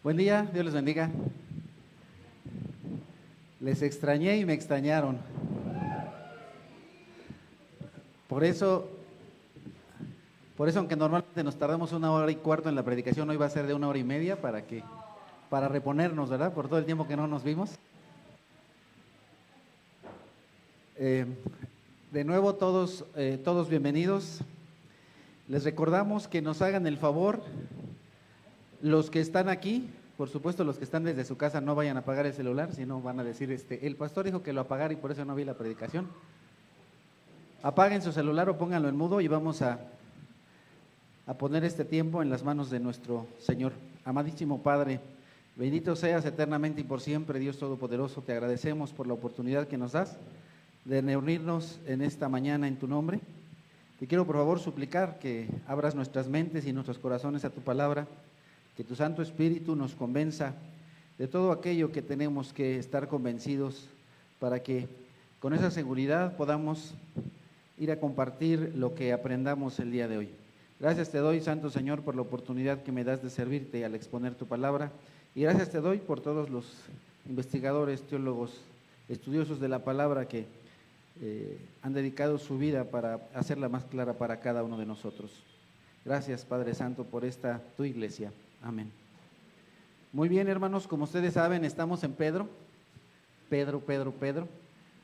Buen día, Dios les bendiga. Les extrañé y me extrañaron. Por eso, aunque normalmente nos tardamos 1 hora y cuarto en la predicación, hoy va a ser de 1 hora y media para reponernos, ¿verdad? Por todo el tiempo que no nos vimos. De nuevo, todos bienvenidos. Les recordamos que nos hagan el favor, los que están aquí. Por supuesto, los que están desde su casa no vayan a apagar el celular, si no van a decir, el pastor dijo que lo apagara y por eso no vi la predicación. Apaguen su celular o pónganlo en mudo y vamos a poner este tiempo en las manos de nuestro Señor. Amadísimo Padre, bendito seas eternamente y por siempre, Dios Todopoderoso. Te agradecemos por la oportunidad que nos das de reunirnos en esta mañana en tu nombre. Te quiero por favor suplicar que abras nuestras mentes y nuestros corazones a tu palabra, que tu Santo Espíritu nos convenza de todo aquello que tenemos que estar convencidos para que con esa seguridad podamos ir a compartir lo que aprendamos el día de hoy. Gracias te doy, Santo Señor, por la oportunidad que me das de servirte al exponer tu palabra, y gracias te doy por todos los investigadores, teólogos, estudiosos de la palabra que han dedicado su vida para hacerla más clara para cada uno de nosotros. Gracias, Padre Santo, por esta tu iglesia. Amén. Muy bien, hermanos, como ustedes saben, estamos en Pedro.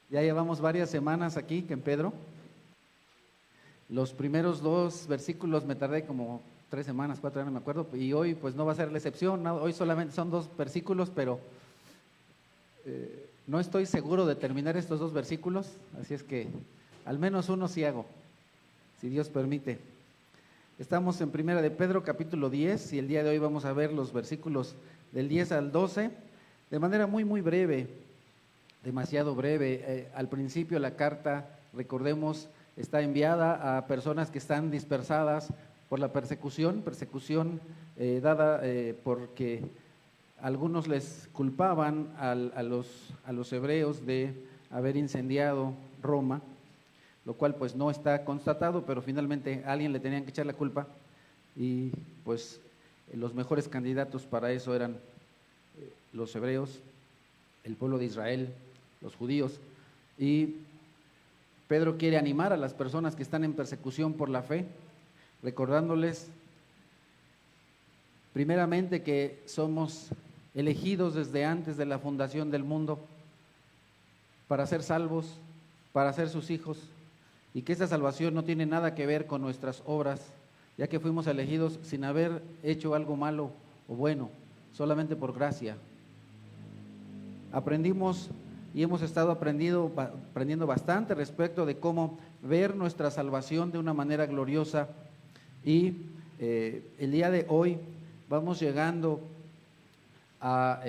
Ya llevamos varias semanas aquí en Pedro. Los primeros 2 versículos me tardé como 3 semanas, 4, no me acuerdo, y hoy pues no va a ser la excepción. Hoy solamente son 2 versículos, pero no estoy seguro de terminar estos 2 versículos, así es que al menos uno sí hago, si Dios permite. Estamos en Primera de Pedro, capítulo 10, y el día de hoy vamos a ver los versículos del 10 al 12, de manera muy breve, demasiado breve. Al principio la carta, recordemos, está enviada a personas que están dispersadas por la persecución dada porque algunos les culpaban a los hebreos de haber incendiado Roma, lo cual pues no está constatado, pero finalmente a alguien le tenían que echar la culpa, y pues los mejores candidatos para eso eran los hebreos, el pueblo de Israel, los judíos. Y Pedro quiere animar a las personas que están en persecución por la fe, recordándoles primeramente que somos elegidos desde antes de la fundación del mundo para ser salvos, para ser sus hijos, y que esta salvación no tiene nada que ver con nuestras obras, ya que fuimos elegidos sin haber hecho algo malo o bueno, solamente por gracia. Aprendimos y hemos estado aprendiendo bastante respecto de cómo ver nuestra salvación de una manera gloriosa, y el día de hoy vamos llegando al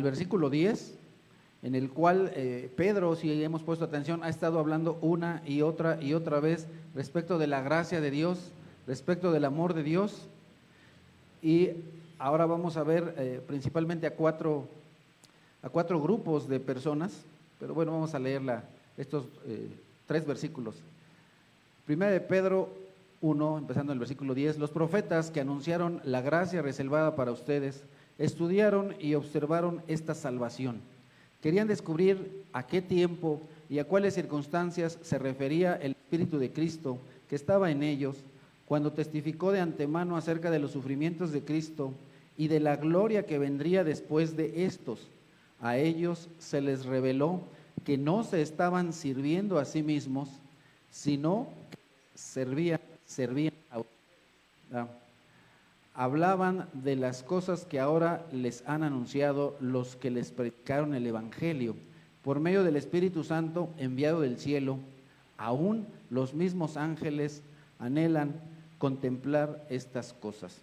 versículo 10, en el cual Pedro, si hemos puesto atención, ha estado hablando una y otra vez respecto de la gracia de Dios, respecto del amor de Dios. Y ahora vamos a ver principalmente a cuatro grupos de personas, pero bueno, vamos a leer estos 3 versículos. Primera de Pedro 1, empezando el versículo 10, los profetas que anunciaron la gracia reservada para ustedes, estudiaron y observaron esta salvación. Querían descubrir a qué tiempo y a cuáles circunstancias se refería el Espíritu de Cristo que estaba en ellos, cuando testificó de antemano acerca de los sufrimientos de Cristo y de la gloria que vendría después de estos. A ellos se les reveló que no se estaban sirviendo a sí mismos, sino que servían a hablaban de las cosas que ahora les han anunciado los que les predicaron el Evangelio, por medio del Espíritu Santo enviado del cielo. Aún los mismos ángeles anhelan contemplar estas cosas.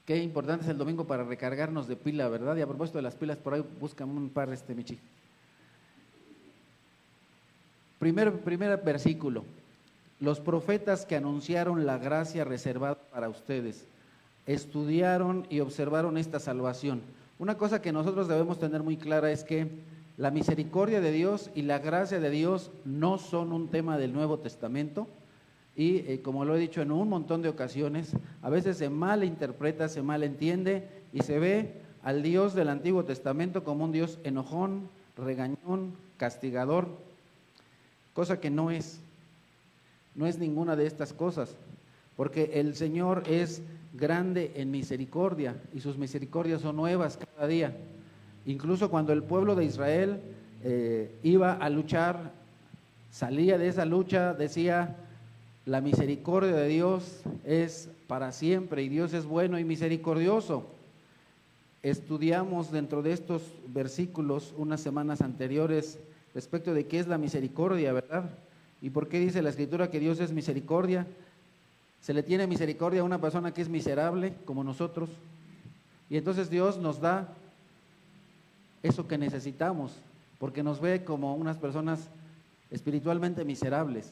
Qué importante es el domingo para recargarnos de pila, ¿verdad? Y a propósito de las pilas, por ahí buscan un par, Michi. Primer versículo. Los profetas que anunciaron la gracia reservada para ustedes, estudiaron y observaron esta salvación. Una cosa que nosotros debemos tener muy clara es que la misericordia de Dios y la gracia de Dios no son un tema del Nuevo Testamento. y como lo he dicho en un montón de ocasiones, a veces se malinterpreta, se malentiende y se ve al Dios del Antiguo Testamento como un Dios enojón, regañón, castigador, cosa que no es ninguna de estas cosas, porque el Señor es grande en misericordia y sus misericordias son nuevas cada día. Incluso cuando el pueblo de Israel iba a luchar, salía de esa lucha, decía: la misericordia de Dios es para siempre y Dios es bueno y misericordioso. Estudiamos dentro de estos versículos unas semanas anteriores respecto de qué es la misericordia, ¿verdad? ¿Y por qué dice la Escritura que Dios es misericordia? Se le tiene misericordia a una persona que es miserable como nosotros, y entonces Dios nos da eso que necesitamos, porque nos ve como unas personas espiritualmente miserables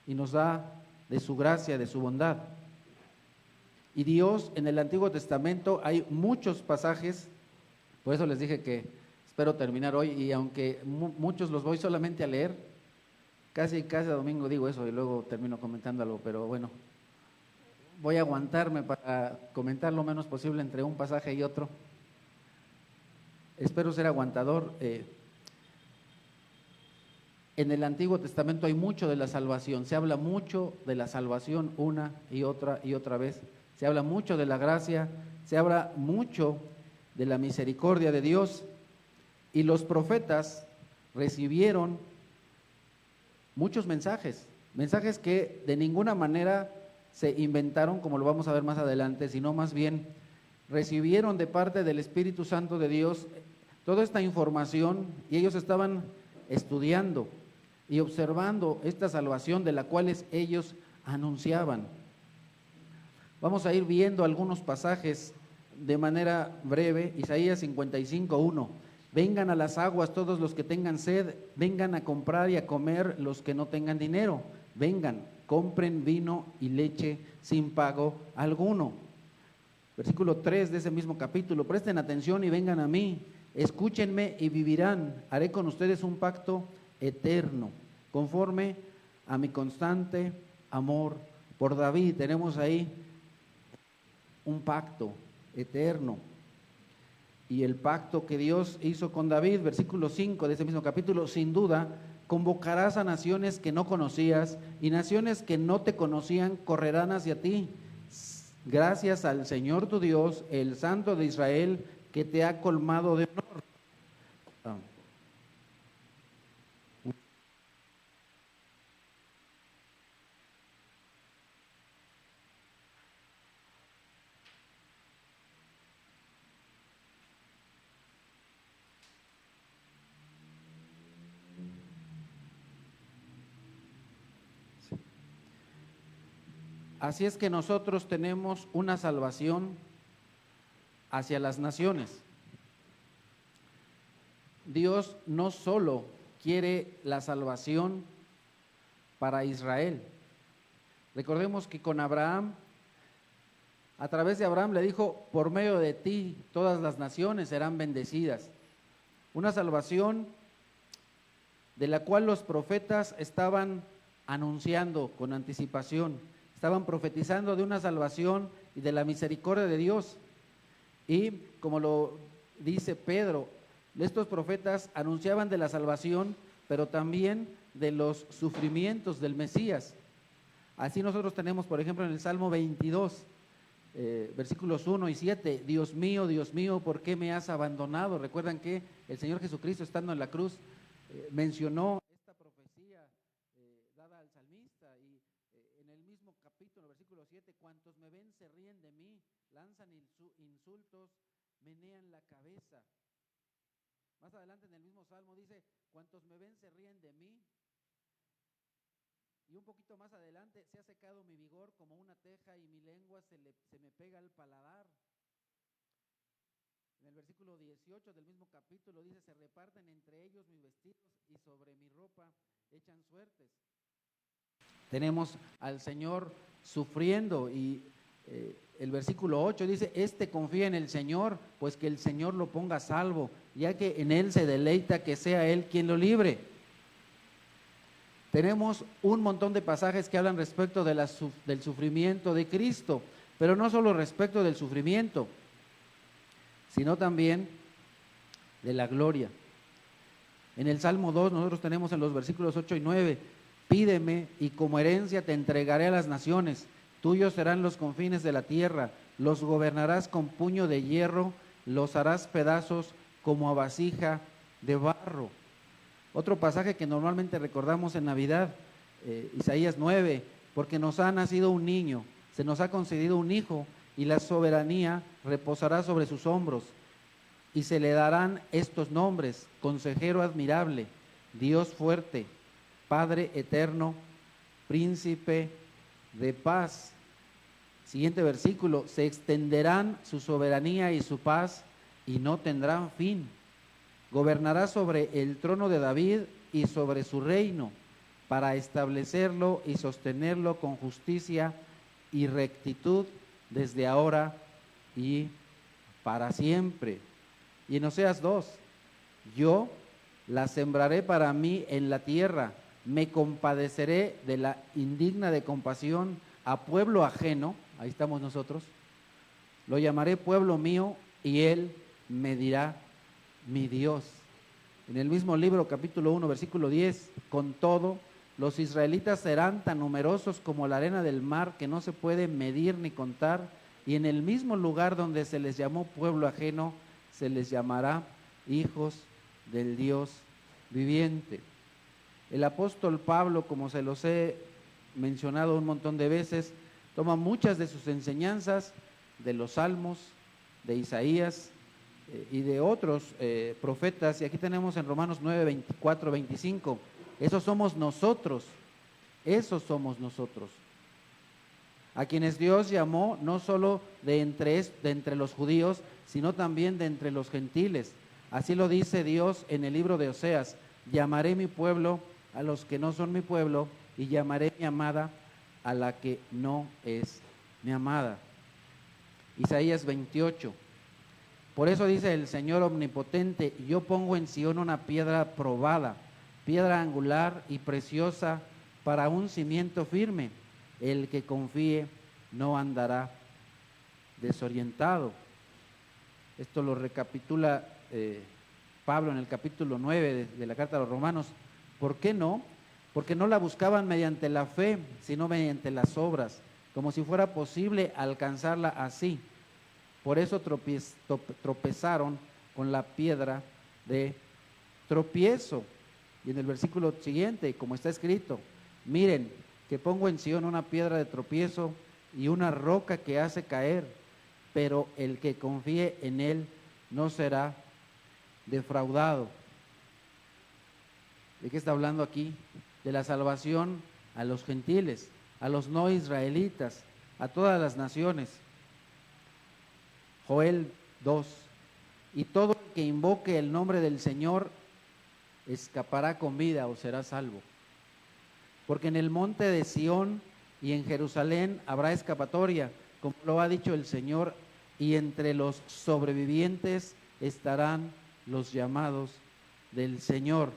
y nos da de su gracia, de su bondad. Y Dios en el Antiguo Testamento hay muchos pasajes, por eso les dije que espero terminar hoy, y aunque muchos los voy solamente a leer, casi cada domingo digo eso y luego termino comentando algo, pero bueno, voy a aguantarme para comentar lo menos posible entre un pasaje y otro. Espero ser aguantador. En el Antiguo Testamento hay mucho de la salvación, se habla mucho de la salvación una y otra vez, se habla mucho de la gracia, se habla mucho de la misericordia de Dios, y los profetas recibieron muchos mensajes que de ninguna manera se inventaron, como lo vamos a ver más adelante, sino más bien recibieron de parte del Espíritu Santo de Dios toda esta información, y ellos estaban estudiando y observando esta salvación de la cual ellos anunciaban. Vamos a ir viendo algunos pasajes de manera breve. Isaías 55:1. Vengan a las aguas todos los que tengan sed, vengan a comprar y a comer los que no tengan dinero. Vengan, compren vino y leche sin pago alguno. Versículo 3 de ese mismo capítulo: presten atención y vengan a mí, escúchenme y vivirán, haré con ustedes un pacto eterno, conforme a mi constante amor por David. Tenemos ahí un pacto eterno. Y el pacto que Dios hizo con David, versículo 5 de ese mismo capítulo: sin duda convocarás a naciones que no conocías, y naciones que no te conocían correrán hacia ti, gracias al Señor tu Dios, el Santo de Israel, que te ha colmado de honor. Así es que nosotros tenemos una salvación hacia las naciones. Dios no solo quiere la salvación para Israel. Recordemos que con Abraham, a través de Abraham le dijo: por medio de ti todas las naciones serán bendecidas. Una salvación de la cual los profetas estaban anunciando con anticipación, estaban profetizando de una salvación y de la misericordia de Dios. Y como lo dice Pedro, estos profetas anunciaban de la salvación, pero también de los sufrimientos del Mesías. Así nosotros tenemos, por ejemplo, en el Salmo 22, versículos 1 y 7, Dios mío, ¿por qué me has abandonado? Recuerdan que el Señor Jesucristo, estando en la cruz, mencionó esta profecía dada al salmista, y en el mismo capítulo, versículo 7, cuantos me ven se ríen de mí, lanzan insultos, menean la cabeza. Más adelante en el mismo salmo dice: cuantos me ven se ríen de mí. Y un poquito más adelante: se ha secado mi vigor como una teja y mi lengua se me pega al paladar. En el versículo 18 del mismo capítulo dice: se reparten entre ellos mis vestidos y sobre mi ropa echan suertes. Tenemos al Señor sufriendo, y el versículo 8 dice: este confía en el Señor, pues que el Señor lo ponga a salvo, ya que en Él se deleita, que sea Él quien lo libre. Tenemos un montón de pasajes que hablan respecto de del sufrimiento de Cristo, pero no solo respecto del sufrimiento, sino también de la gloria. En el Salmo 2 nosotros tenemos en los versículos 8 y 9, pídeme y como herencia te entregaré a las naciones, tuyos serán los confines de la tierra, los gobernarás con puño de hierro, los harás pedazos como a vasija de barro. Otro pasaje que normalmente recordamos en Navidad, Isaías 9, porque nos ha nacido un niño, se nos ha concedido un hijo y la soberanía reposará sobre sus hombros. Y se le darán estos nombres: Consejero admirable, Dios fuerte, Padre eterno, Príncipe de paz. Siguiente versículo: se extenderán su soberanía y su paz y no tendrán fin. Gobernará sobre el trono de David y sobre su reino, para establecerlo y sostenerlo con justicia y rectitud desde ahora y para siempre. Y en Oseas 2, yo la sembraré para mí en la tierra, me compadeceré de la indigna de compasión a pueblo ajeno, ahí estamos nosotros, lo llamaré pueblo mío y él me dirá mi Dios. En el mismo libro, capítulo 1, versículo 10, con todo, los israelitas serán tan numerosos como la arena del mar que no se puede medir ni contar, y en el mismo lugar donde se les llamó pueblo ajeno, se les llamará hijos del Dios viviente. El apóstol Pablo, como se los he mencionado un montón de veces, toma muchas de sus enseñanzas de los Salmos, de Isaías y de otros profetas, y aquí tenemos en Romanos 9, 24, 25, esos somos nosotros, a quienes Dios llamó no solo de entre los judíos, sino también de entre los gentiles. Así lo dice Dios en el libro de Oseas: llamaré mi pueblo a los que no son mi pueblo, y llamaré mi amada a la que no es mi amada. Isaías 28. Por eso dice el Señor omnipotente: yo pongo en Sión una piedra probada, piedra angular y preciosa para un cimiento firme. El que confíe no andará desorientado. Esto lo recapitula Pablo en el capítulo 9 de la carta a los Romanos. ¿Por qué no? Porque no la buscaban mediante la fe, sino mediante las obras, como si fuera posible alcanzarla así. Por eso tropezaron con la piedra de tropiezo. Y en el versículo siguiente, como está escrito: miren, que pongo en Sión una piedra de tropiezo y una roca que hace caer, pero el que confíe en él no será defraudado. ¿De qué está hablando aquí? De la salvación a los gentiles, a los no israelitas, a todas las naciones. Joel 2: y todo el que invoque el nombre del Señor escapará con vida o será salvo. Porque en el monte de Sión y en Jerusalén habrá escapatoria, como lo ha dicho el Señor, y entre los sobrevivientes estarán los llamados del Señor.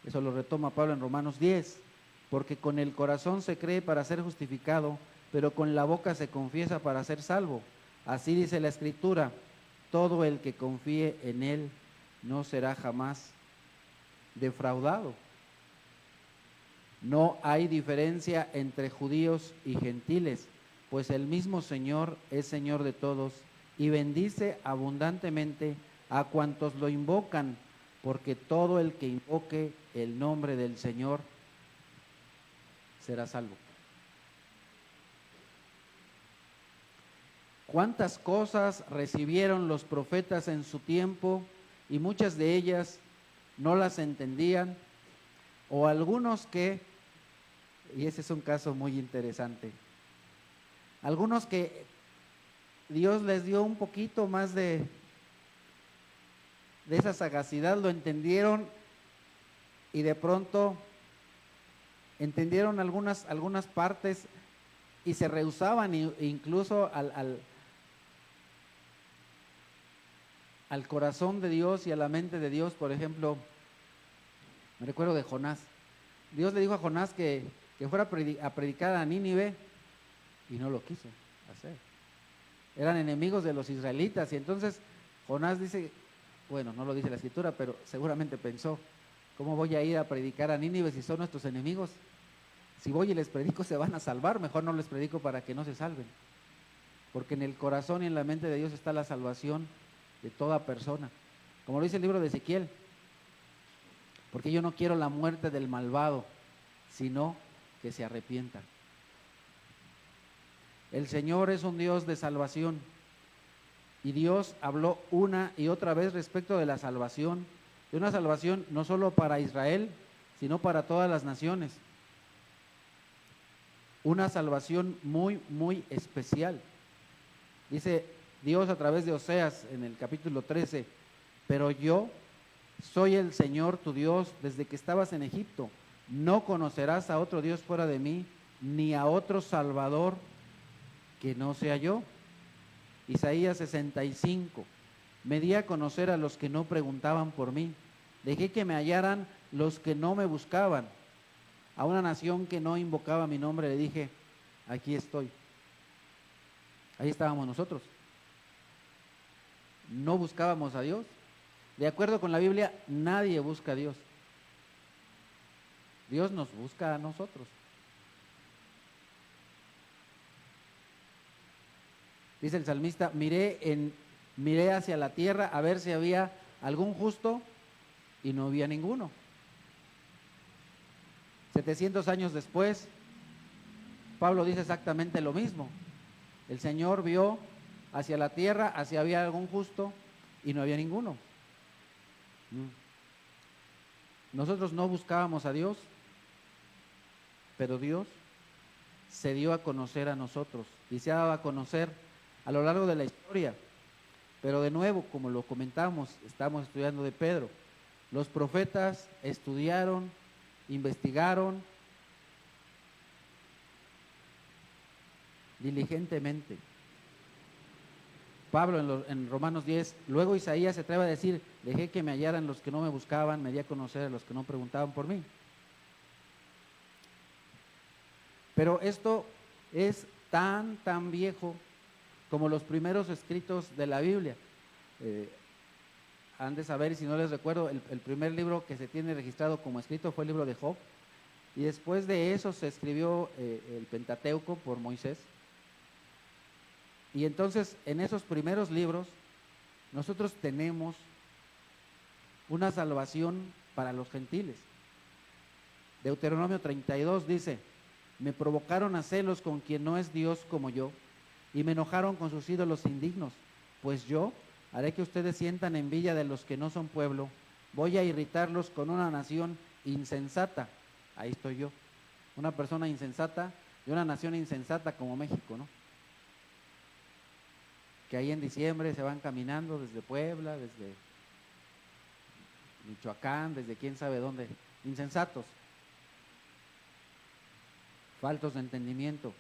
Eso lo retoma Pablo en Romanos 10, porque con el corazón se cree para ser justificado, pero con la boca se confiesa para ser salvo. Así dice la Escritura: todo el que confíe en él no será jamás defraudado. No hay diferencia entre judíos y gentiles, pues el mismo Señor es Señor de todos y bendice abundantemente a cuantos lo invocan, porque todo el que invoque el nombre del Señor será salvo. ¿Cuántas cosas recibieron los profetas en su tiempo y muchas de ellas no las entendían? O algunos que, y ese es un caso muy interesante, algunos que Dios les dio un poquito más de esa sagacidad, lo entendieron y de pronto entendieron algunas partes y se rehusaban incluso al corazón de Dios y a la mente de Dios. Por ejemplo, Me recuerdo de Jonás. Dios le dijo a Jonás que fuera a predicar a Nínive y no lo quiso hacer. Eran enemigos de los israelitas y entonces Jonás dice, bueno, no lo dice la escritura, pero seguramente pensó, ¿cómo voy a ir a predicar a Nínive si son nuestros enemigos? Si voy y les predico se van a salvar, mejor no les predico para que no se salven. Porque en el corazón y en la mente de Dios está la salvación de toda persona. Como lo dice el libro de Ezequiel, porque yo no quiero la muerte del malvado, sino que se arrepienta. El Señor es un Dios de salvación y Dios habló una y otra vez respecto de la salvación, de una salvación no solo para Israel, sino para todas las naciones. Una salvación muy, muy especial. Dice Dios a través de Oseas en el capítulo 13, pero yo soy el Señor tu Dios desde que estabas en Egipto. No conocerás a otro Dios fuera de mí, ni a otro Salvador que no sea yo. Isaías 65, me di a conocer a los que no preguntaban por mí. Dejé que me hallaran los que no me buscaban. A una nación que no invocaba mi nombre le dije, aquí estoy. Ahí estábamos nosotros. No buscábamos a Dios. De acuerdo con la Biblia, nadie busca a Dios. Dios nos busca a nosotros. Dice el salmista, miré hacia la tierra a ver si había algún justo y no había ninguno. 700 años después, Pablo dice exactamente lo mismo. El Señor vio hacia la tierra, hacia había algún justo y no había ninguno. Nosotros no buscábamos a Dios, pero Dios se dio a conocer a nosotros y se ha dado a conocer a lo largo de la historia. Pero de nuevo, como lo comentamos, estamos estudiando de Pedro. Los profetas estudiaron, investigaron diligentemente. Pablo en Romanos 10, luego Isaías se atreve a decir, dejé que me hallaran los que no me buscaban, me di a conocer a los que no preguntaban por mí. Pero esto es tan viejo como los primeros escritos de la Biblia. Han de saber, y si no les recuerdo, el primer libro que se tiene registrado como escrito fue el libro de Job, y después de eso se escribió el Pentateuco por Moisés. Y entonces en esos primeros libros nosotros tenemos una salvación para los gentiles. Deuteronomio 32 dice, me provocaron a celos con quien no es Dios como yo, y me enojaron con sus ídolos indignos, pues yo haré que ustedes sientan envidia de los que no son pueblo, voy a irritarlos con una nación insensata. Ahí estoy yo, una persona insensata de una nación insensata como México, ¿no? Que ahí en diciembre se van caminando desde Puebla, desde Michoacán, desde quién sabe dónde, insensatos, faltos de entendimiento.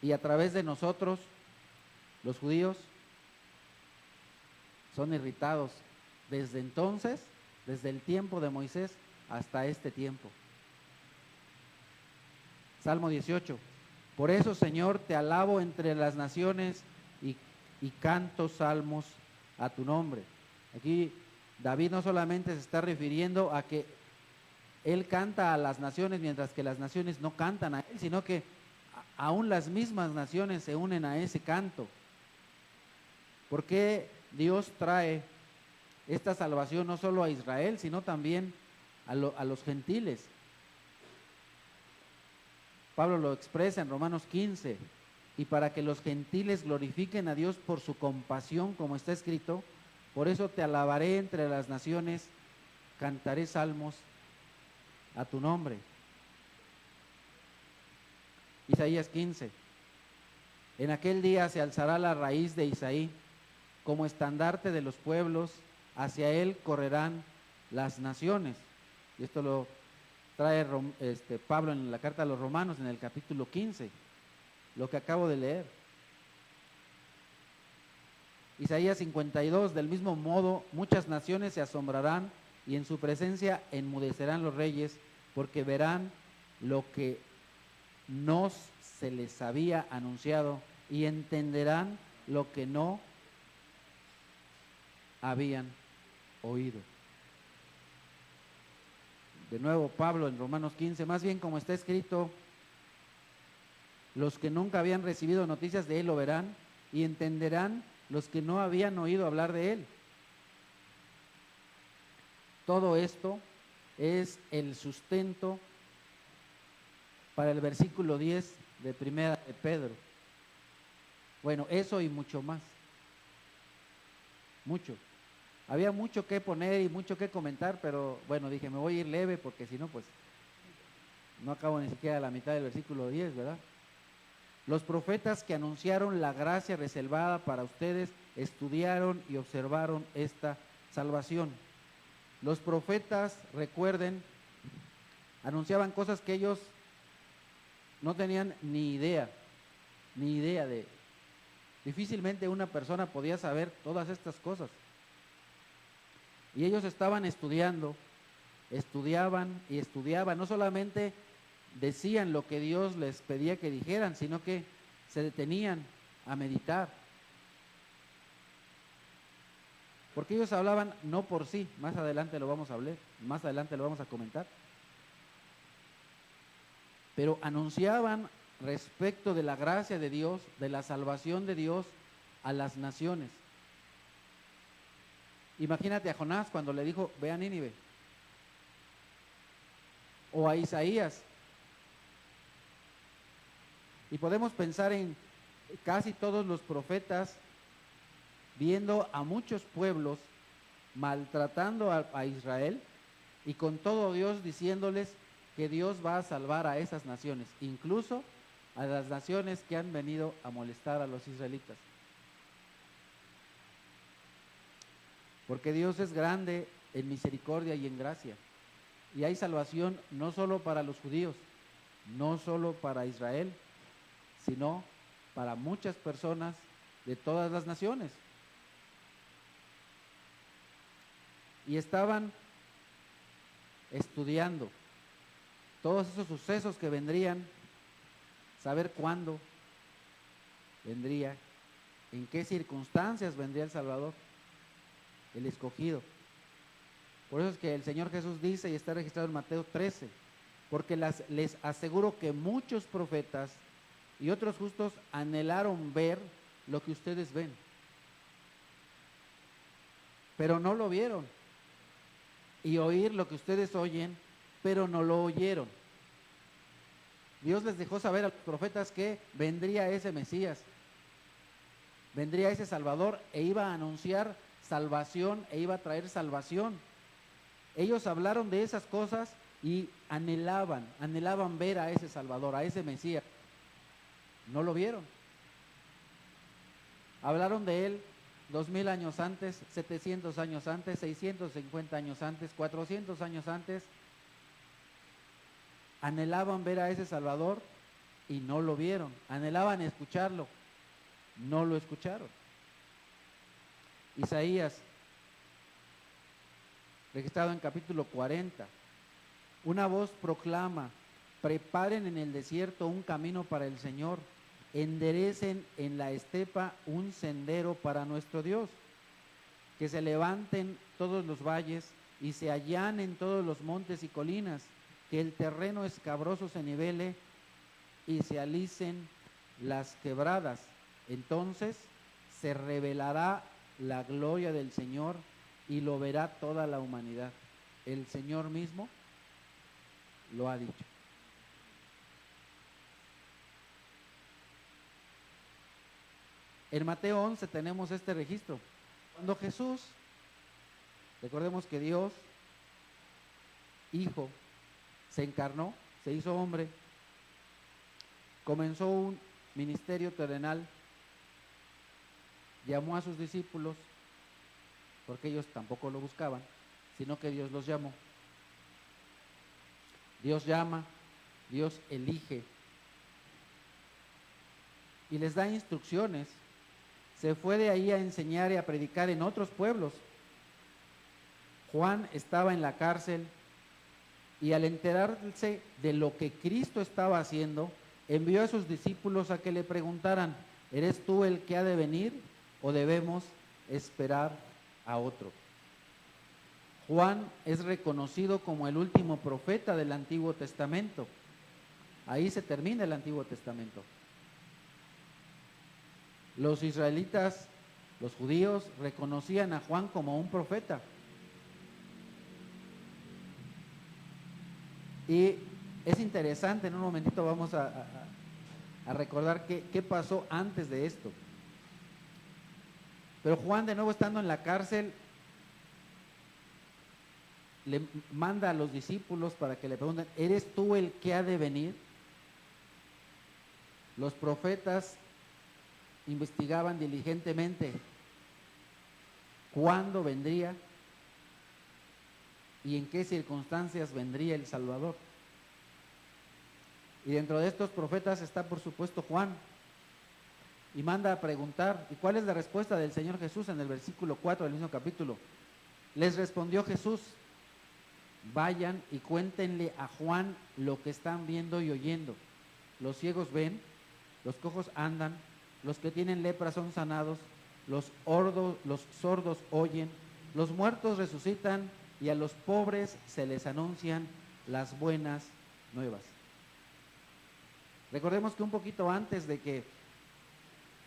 Y a través de nosotros, los judíos, son irritados desde entonces, desde el tiempo de Moisés hasta este tiempo. Salmo 18. Por eso, Señor, te alabo entre las naciones y canto salmos a tu nombre. Aquí David no solamente se está refiriendo a que él canta a las naciones mientras que las naciones no cantan a él, sino que aún las mismas naciones se unen a ese canto. ¿Por qué Dios trae esta salvación no solo a Israel, sino también a los gentiles? Pablo lo expresa en Romanos 15, y para que los gentiles glorifiquen a Dios por su compasión, como está escrito, por eso te alabaré entre las naciones, cantaré salmos a tu nombre. Isaías 15, en aquel día se alzará la raíz de Isaí, como estandarte de los pueblos, hacia él correrán las naciones. Y esto lo trae Pablo en la carta a los Romanos en el capítulo 15, lo que acabo de leer. Isaías 52, del mismo modo muchas naciones se asombrarán y en su presencia enmudecerán los reyes, porque verán lo que no se les había anunciado y entenderán lo que no habían oído. De nuevo Pablo en Romanos 15, más bien como está escrito, los que nunca habían recibido noticias de él lo verán y entenderán los que no habían oído hablar de él. Todo esto es el sustento para el versículo 10 de Primera de Pedro. Bueno, eso y mucho más. Mucho. Había mucho que poner y mucho que comentar, pero bueno, dije, me voy a ir leve porque si no, pues no acabo ni siquiera la mitad del versículo 10, ¿verdad? Los profetas que anunciaron la gracia reservada para ustedes estudiaron y observaron esta salvación. Los profetas, recuerden, anunciaban cosas que ellos no tenían ni idea de. Difícilmente una persona podía saber todas estas cosas. Y ellos estaban estudiaban y estudiaban, no solamente decían lo que Dios les pedía que dijeran, sino que se detenían a meditar. Porque ellos hablaban no por sí, más adelante lo vamos a hablar, más adelante lo vamos a comentar. Pero anunciaban respecto de la gracia de Dios, de la salvación de Dios a las naciones. Imagínate a Jonás cuando le dijo, ve a Nínive. O a Isaías. Y podemos pensar en casi todos los profetas viendo a muchos pueblos maltratando a Israel y con todo Dios diciéndoles que Dios va a salvar a esas naciones, incluso a las naciones que han venido a molestar a los israelitas. Porque Dios es grande en misericordia y en gracia. Y hay salvación no solo para los judíos, no solo para Israel, sino para muchas personas de todas las naciones. Y estaban estudiando todos esos sucesos que vendrían, saber cuándo vendría, en qué circunstancias vendría el Salvador, el escogido. Por eso es que el Señor Jesús dice, y está registrado en Mateo 13, porque les aseguro que muchos profetas y otros justos anhelaron ver lo que ustedes ven, pero no lo vieron, y oír lo que ustedes oyen, pero no lo oyeron. Dios les dejó saber a los profetas que vendría ese Mesías, vendría ese Salvador e iba a anunciar salvación e iba a traer salvación. Ellos hablaron de esas cosas y anhelaban ver a ese Salvador, a ese Mesías. No lo vieron. Hablaron de él 2000 años antes, 700 años antes, 650 años antes, 400 años antes. Anhelaban ver a ese Salvador y no lo vieron. Anhelaban escucharlo, no lo escucharon. Isaías, registrado en capítulo 40, una voz proclama, preparen en el desierto un camino para el Señor, enderecen en la estepa un sendero para nuestro Dios, que se levanten todos los valles y se allanen todos los montes y colinas, que el terreno escabroso se nivele y se alicen las quebradas. Entonces se revelará la gloria del Señor y lo verá toda la humanidad. El Señor mismo lo ha dicho. En Mateo 11 tenemos este registro. Cuando Jesús, recordemos que Dios, Hijo, se encarnó, se hizo hombre, comenzó un ministerio terrenal, llamó a sus discípulos, porque ellos tampoco lo buscaban, sino que Dios los llamó. Dios llama, Dios elige y les da instrucciones. Se fue de ahí a enseñar y a predicar en otros pueblos. Juan estaba en la cárcel y al enterarse de lo que Cristo estaba haciendo, envió a sus discípulos a que le preguntaran: ¿eres tú el que ha de venir o debemos esperar a otro? Juan es reconocido como el último profeta del Antiguo Testamento. Ahí se termina el Antiguo Testamento. Los israelitas, los judíos, reconocían a Juan como un profeta. Y es interesante, en un momentito vamos a recordar qué pasó antes de esto. Pero Juan, de nuevo estando en la cárcel, le manda a los discípulos para que le pregunten: ¿eres tú el que ha de venir? Los profetas investigaban diligentemente cuándo vendría y en qué circunstancias vendría el Salvador. Y dentro de estos profetas está, por supuesto, Juan. Y manda a preguntar: ¿y cuál es la respuesta del Señor Jesús en el versículo 4 del mismo capítulo? Les respondió Jesús: vayan y cuéntenle a Juan lo que están viendo y oyendo. Los ciegos ven, los cojos andan, los que tienen lepra son sanados, los sordos oyen, los muertos resucitan y a los pobres se les anuncian las buenas nuevas. Recordemos que un poquito antes de que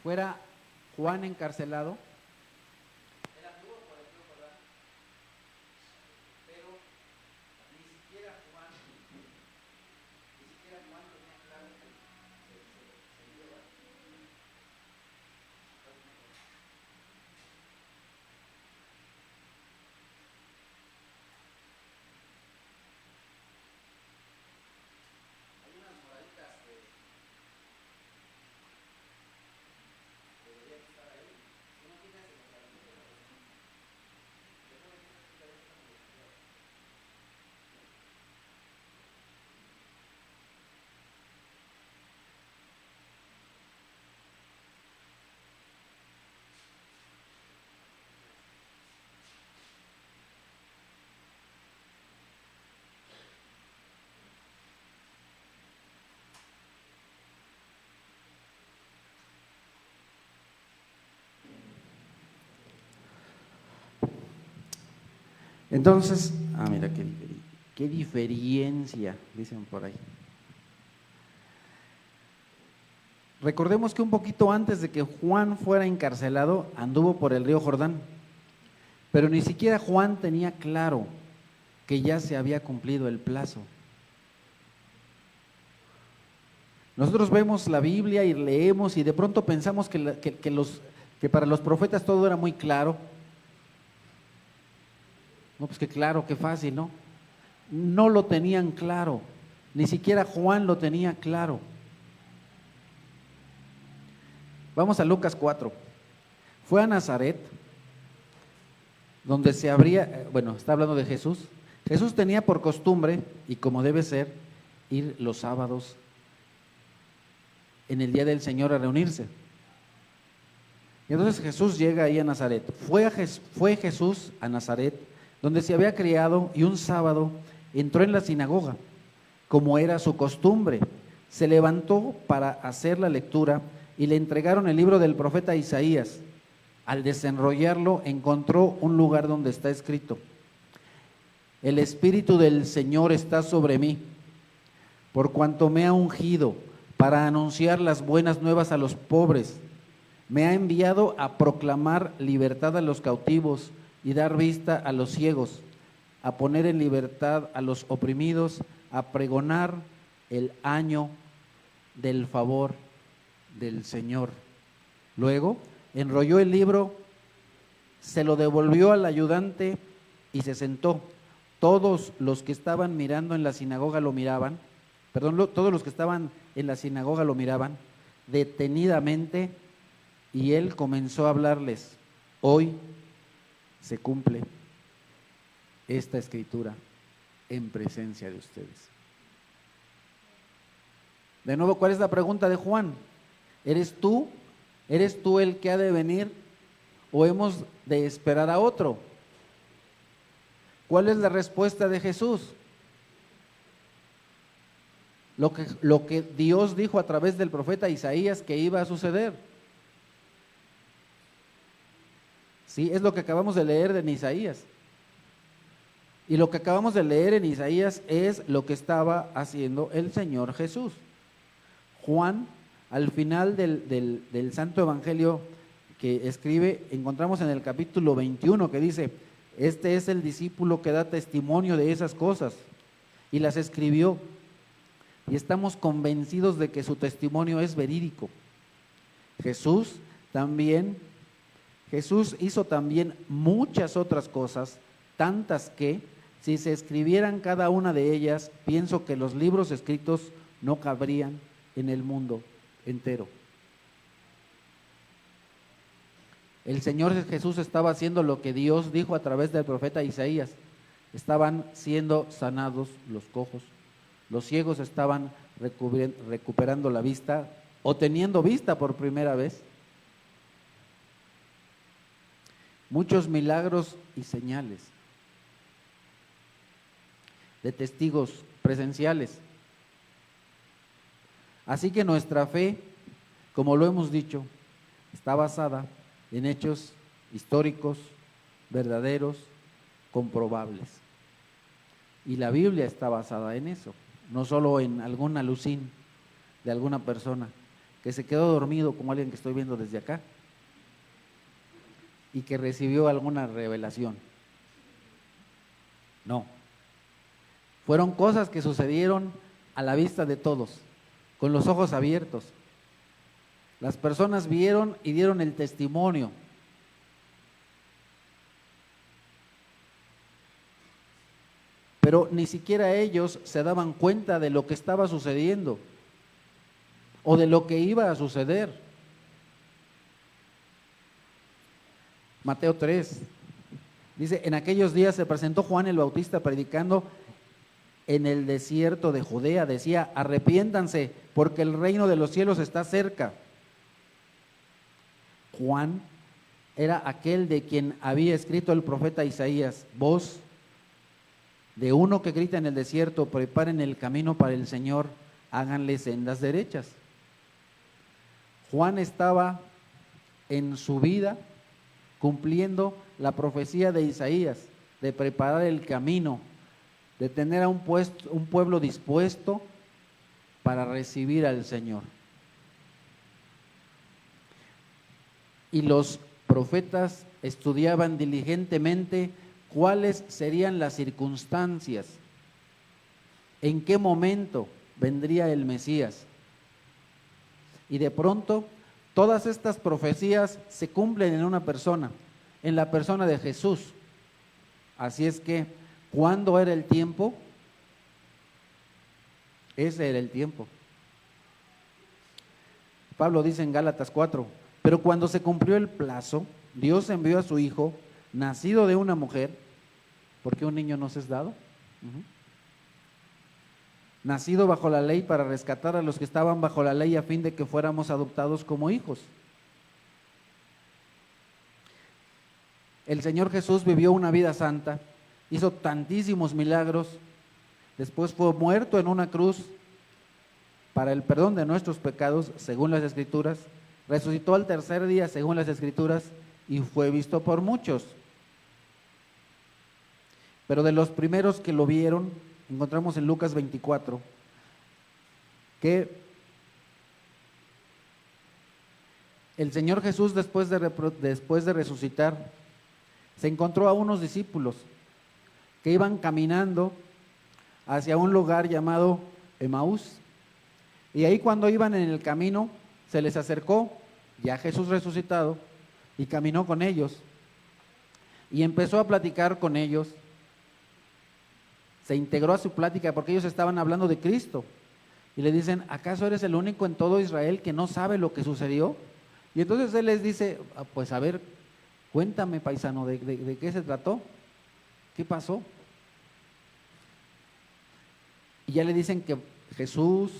fuera Juan encarcelado, él anduvo por el río Jordán, pero ni siquiera Juan tenía claro que se lleva. Hay unas moraditas que deberían estar ahí. Si no tienes el localmente, después de que se explica esta publicidad. Entonces, mira qué diferencia, dicen por ahí. Recordemos que un poquito antes de que Juan fuera encarcelado, anduvo por el río Jordán, pero ni siquiera Juan tenía claro que ya se había cumplido el plazo. Nosotros vemos la Biblia y leemos y de pronto pensamos que para los profetas todo era muy claro. No, pues que claro, qué fácil, ¿no? No lo tenían claro, ni siquiera Juan lo tenía claro. Vamos a Lucas 4. Fue a Nazaret, donde está hablando de Jesús. Jesús tenía por costumbre, y como debe ser, ir los sábados en el día del Señor a reunirse. Y entonces Jesús llega ahí a Nazaret. Fue Jesús a Nazaret, donde se había criado, y un sábado entró en la sinagoga, como era su costumbre. Se levantó para hacer la lectura y le entregaron el libro del profeta Isaías. Al desenrollarlo, encontró un lugar donde está escrito: el Espíritu del Señor está sobre mí, por cuanto me ha ungido para anunciar las buenas nuevas a los pobres. Me ha enviado a proclamar libertad a los cautivos y dar vista a los ciegos, a poner en libertad a los oprimidos, a pregonar el año del favor del Señor. Luego enrolló el libro, se lo devolvió al ayudante y se sentó. Todos los que estaban mirando en la sinagoga lo miraban, todos los que estaban en la sinagoga lo miraban detenidamente, y él comenzó a hablarles: hoy se cumple esta escritura en presencia de ustedes. De nuevo, ¿cuál es la pregunta de Juan? ¿Eres tú el que ha de venir o hemos de esperar a otro? ¿Cuál es la respuesta de Jesús? Lo que Dios dijo a través del profeta Isaías que iba a suceder. Sí, es lo que acabamos de leer en Isaías. Y lo que acabamos de leer en Isaías es lo que estaba haciendo el Señor Jesús. Juan, al final del Santo Evangelio que escribe, encontramos en el capítulo 21 que dice: este es el discípulo que da testimonio de esas cosas y las escribió, y estamos convencidos de que su testimonio es verídico. Jesús hizo también muchas otras cosas, tantas que, si se escribieran cada una de ellas, pienso que los libros escritos no cabrían en el mundo entero. El Señor Jesús estaba haciendo lo que Dios dijo a través del profeta Isaías. Estaban siendo sanados los cojos, los ciegos estaban recuperando la vista o teniendo vista por primera vez. Muchos milagros y señales de testigos presenciales. Así que nuestra fe, como lo hemos dicho, está basada en hechos históricos, verdaderos, comprobables. Y la Biblia está basada en eso, no solo en algún alucín de alguna persona que se quedó dormido, como alguien que estoy viendo desde acá, y que recibió alguna revelación. No. Fueron cosas que sucedieron a la vista de todos, con los ojos abiertos. Las personas vieron y dieron el testimonio. Pero ni siquiera ellos se daban cuenta de lo que estaba sucediendo o de lo que iba a suceder. Mateo 3 dice: en aquellos días se presentó Juan el Bautista predicando en el desierto de Judea. Decía: arrepiéntanse, porque el reino de los cielos está cerca. Juan era aquel de quien había escrito el profeta Isaías: voz de uno que grita en el desierto, preparen el camino para el Señor, háganle sendas derechas. Juan estaba en su vida cumpliendo la profecía de Isaías, de preparar el camino, de tener a un pueblo dispuesto para recibir al Señor. Y los profetas estudiaban diligentemente cuáles serían las circunstancias, en qué momento vendría el Mesías. Y de pronto, todas estas profecías se cumplen en una persona, en la persona de Jesús. Así es que, ¿cuándo era el tiempo? Ese era el tiempo. Pablo dice en Gálatas 4: pero cuando se cumplió el plazo, Dios envió a su Hijo, nacido de una mujer, porque un niño nos es dado, nacido bajo la ley, para rescatar a los que estaban bajo la ley, a fin de que fuéramos adoptados como hijos. El Señor Jesús vivió una vida santa, hizo tantísimos milagros, después fue muerto en una cruz para el perdón de nuestros pecados, según las Escrituras, resucitó al tercer día, según las Escrituras, y fue visto por muchos. Pero de los primeros que lo vieron, encontramos en Lucas 24, que el Señor Jesús, después de resucitar, se encontró a unos discípulos que iban caminando hacia un lugar llamado Emaús. Y ahí, cuando iban en el camino, se les acercó ya Jesús resucitado y caminó con ellos y empezó a platicar con ellos. Se integró a su plática porque ellos estaban hablando de Cristo y le dicen: ¿acaso eres el único en todo Israel que no sabe lo que sucedió? Y entonces él les dice: pues a ver, cuéntame, paisano, ¿de qué se trató? ¿Qué pasó? Y ya le dicen que Jesús,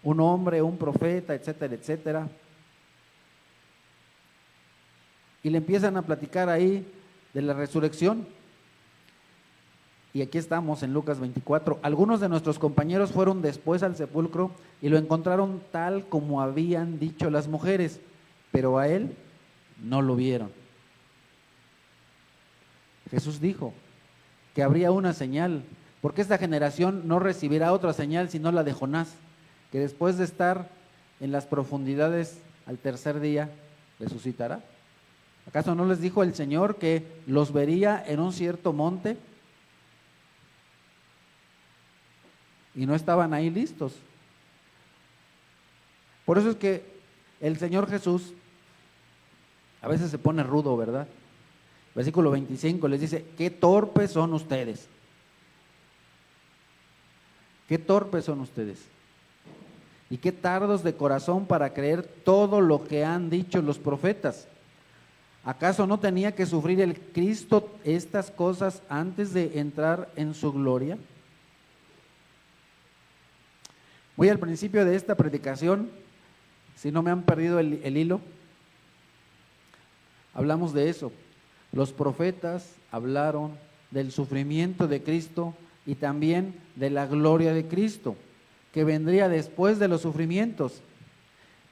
un hombre, un profeta, etcétera, etcétera. Y le empiezan a platicar ahí de la resurrección. Y aquí estamos en Lucas 24. Algunos de nuestros compañeros fueron después al sepulcro y lo encontraron tal como habían dicho las mujeres, pero a él no lo vieron. Jesús dijo que habría una señal, porque esta generación no recibirá otra señal sino la de Jonás, que después de estar en las profundidades al tercer día resucitará. ¿Acaso no les dijo el Señor que los vería en un cierto monte? Y no estaban ahí listos. Por eso es que el Señor Jesús a veces se pone rudo, ¿verdad? Versículo 25 les dice: qué torpes son ustedes. Qué torpes son ustedes. Y qué tardos de corazón para creer todo lo que han dicho los profetas. ¿Acaso no tenía que sufrir el Cristo estas cosas antes de entrar en su gloria? Voy al principio de esta predicación, si no me han perdido el hilo, hablamos de eso. Los profetas hablaron del sufrimiento de Cristo y también de la gloria de Cristo, que vendría después de los sufrimientos.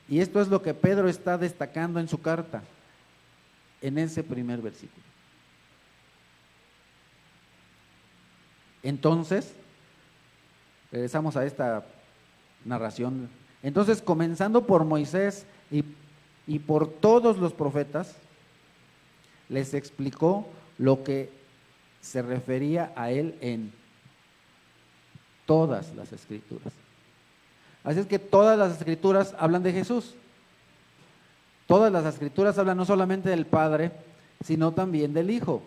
Y esto es lo que Pedro está destacando en su carta, en ese primer versículo. Entonces, regresamos a esta narración. Entonces, comenzando por Moisés y por todos los profetas, les explicó lo que se refería a él en todas las escrituras. Así es que todas las escrituras hablan de Jesús. Todas las escrituras hablan no solamente del Padre, sino también del Hijo.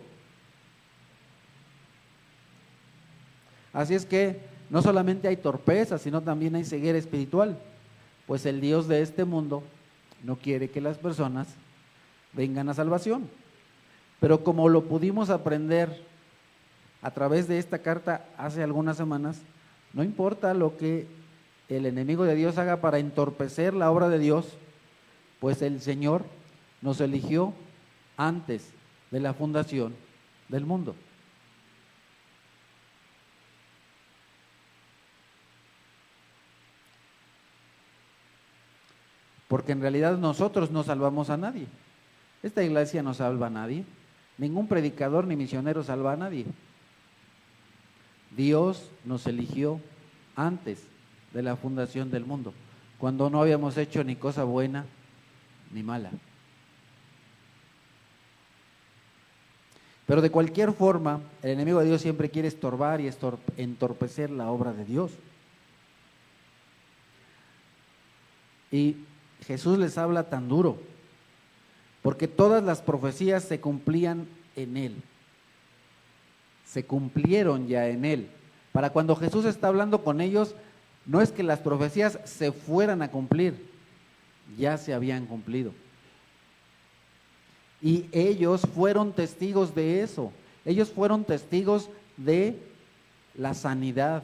Así es que no solamente hay torpeza, sino también hay ceguera espiritual, pues el Dios de este mundo no quiere que las personas vengan a salvación. Pero como lo pudimos aprender a través de esta carta hace algunas semanas, no importa lo que el enemigo de Dios haga para entorpecer la obra de Dios, pues el Señor nos eligió antes de la fundación del mundo. Porque en realidad nosotros no salvamos a nadie. Esta iglesia no salva a nadie. Ningún predicador ni misionero salva a nadie. Dios nos eligió antes de la fundación del mundo, cuando no habíamos hecho ni cosa buena ni mala. Pero de cualquier forma, el enemigo de Dios siempre quiere estorbar y entorpecer la obra de Dios. Y Jesús les habla tan duro, porque todas las profecías se cumplían en Él. Se cumplieron ya en Él. Para cuando Jesús está hablando con ellos, no es que las profecías se fueran a cumplir, ya se habían cumplido. Y ellos fueron testigos de eso. Ellos fueron testigos de la sanidad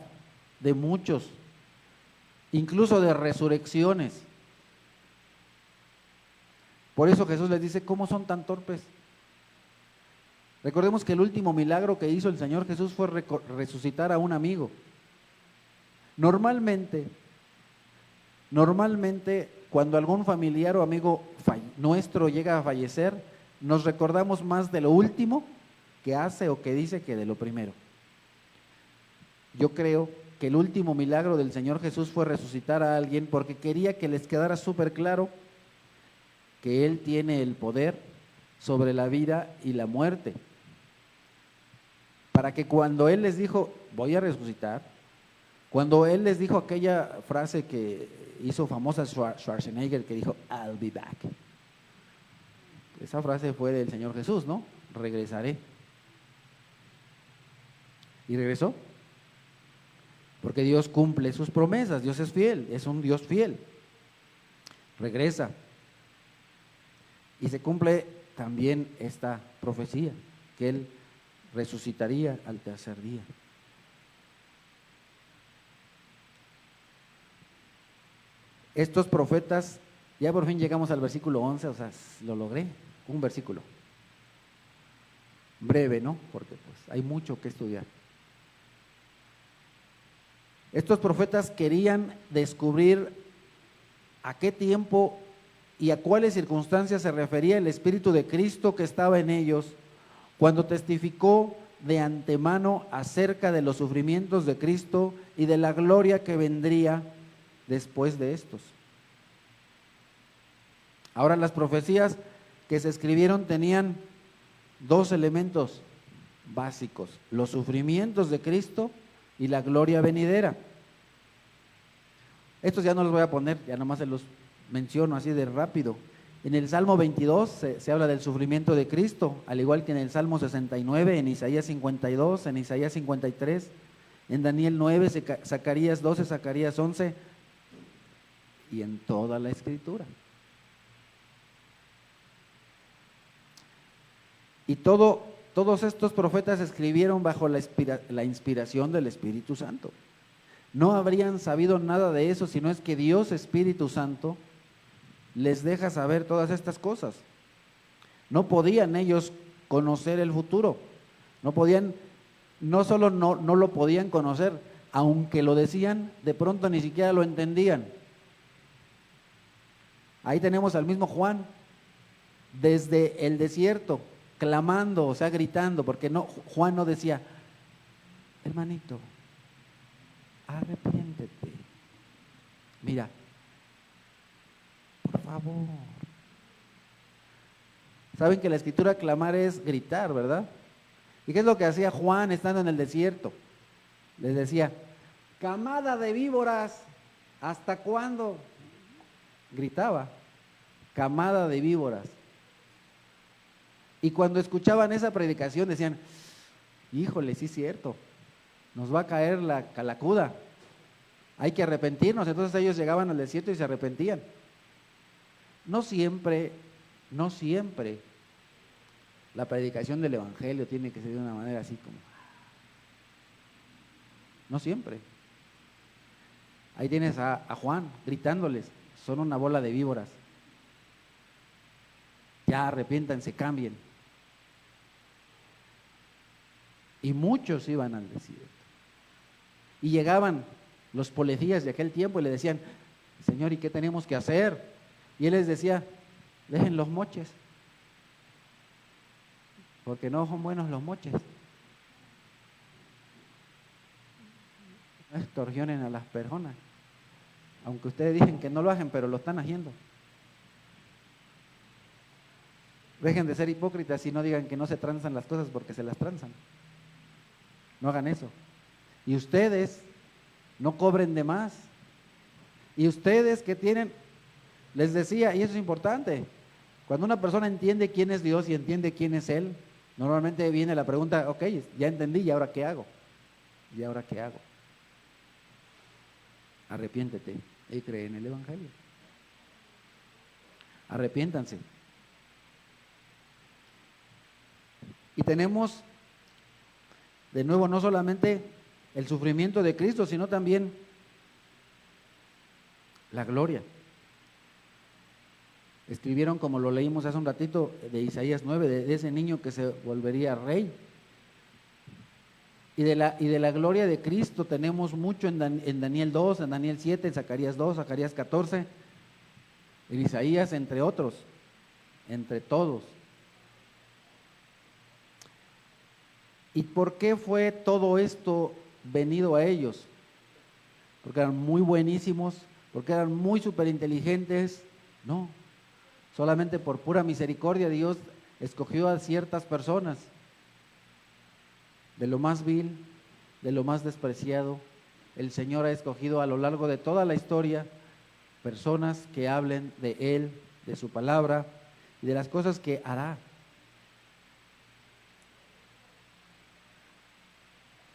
de muchos, incluso de resurrecciones. Por eso Jesús les dice: ¿cómo son tan torpes? Recordemos que el último milagro que hizo el Señor Jesús fue resucitar a un amigo. Normalmente, cuando algún familiar o amigo nuestro llega a fallecer, nos recordamos más de lo último que hace o que dice que de lo primero. Yo creo que el último milagro del Señor Jesús fue resucitar a alguien porque quería que les quedara súper claro que Él tiene el poder sobre la vida y la muerte. Para que cuando Él les dijo: voy a resucitar, cuando Él les dijo aquella frase que hizo famosa Schwarzenegger, que dijo: I'll be back. Esa frase fue del Señor Jesús, ¿no? Regresaré. Y regresó. Porque Dios cumple sus promesas, Dios es fiel, es un Dios fiel. Regresa. Y se cumple también esta profecía, que Él resucitaría al tercer día. Estos profetas, ya por fin llegamos al versículo 11, o sea, lo logré, un versículo. Breve, ¿no? Porque pues hay mucho que estudiar. Estos profetas querían descubrir a qué tiempo y a cuáles circunstancias se refería el Espíritu de Cristo que estaba en ellos cuando testificó de antemano acerca de los sufrimientos de Cristo y de la gloria que vendría después de estos. Ahora, las profecías que se escribieron tenían dos elementos básicos: los sufrimientos de Cristo y la gloria venidera. Estos ya no los voy a poner, ya nomás se los menciono así de rápido. En el Salmo 22 se habla del sufrimiento de Cristo, al igual que en el Salmo 69, en Isaías 52, en Isaías 53, en Daniel 9, Zacarías 12, Zacarías 11 y en toda la Escritura. Y todos estos profetas escribieron bajo la inspiración del Espíritu Santo. No habrían sabido nada de eso si no es que Dios Espíritu Santo les deja saber todas estas cosas. No podían ellos conocer el futuro, no solo no lo podían conocer, aunque lo decían, de pronto ni siquiera lo entendían. Ahí tenemos al mismo Juan, desde el desierto, clamando, o sea, gritando, porque Juan no decía, hermanito, arrepiéntete, mira, por favor. Saben que la escritura clamar es gritar, ¿verdad? ¿Y qué es lo que hacía Juan estando en el desierto? Les decía, camada de víboras, ¿hasta cuándo? Gritaba, camada de víboras. Y cuando escuchaban esa predicación decían, híjole, sí es cierto, nos va a caer la calacuda, hay que arrepentirnos. Entonces ellos llegaban al desierto y se arrepentían. No siempre la predicación del Evangelio tiene que ser de una manera así como, no siempre. Ahí tienes a Juan gritándoles, son una bola de víboras, ya arrepiéntanse, cambien. Y muchos iban al desierto. Y llegaban los policías de aquel tiempo y le decían, Señor, ¿y qué tenemos que hacer? Y él les decía, dejen los moches, porque no son buenos los moches. No extorsionen a las personas, aunque ustedes dicen que no lo hacen, pero lo están haciendo. Dejen de ser hipócritas y no digan que no se transan las cosas porque se las transan. No hagan eso. Y ustedes no cobren de más. Y ustedes que tienen, les decía, y eso es importante, cuando una persona entiende quién es Dios y entiende quién es Él, normalmente viene la pregunta, ok, ya entendí, ¿y ahora qué hago? ¿Y ahora qué hago? Arrepiéntete y cree en el Evangelio. Arrepiéntanse. Y tenemos, de nuevo, no solamente el sufrimiento de Cristo, sino también la gloria. Escribieron, como lo leímos hace un ratito, de Isaías 9, de ese niño que se volvería rey. Y de la gloria de Cristo tenemos mucho en Daniel 2, en Daniel 7, en Zacarías 2, Zacarías 14, en Isaías, entre otros, entre todos. ¿Y por qué fue todo esto venido a ellos? Porque eran muy buenísimos, porque eran muy superinteligentes. No, solamente por pura misericordia Dios escogió a ciertas personas, de lo más vil, de lo más despreciado. El Señor ha escogido a lo largo de toda la historia personas que hablen de Él, de su palabra y de las cosas que hará.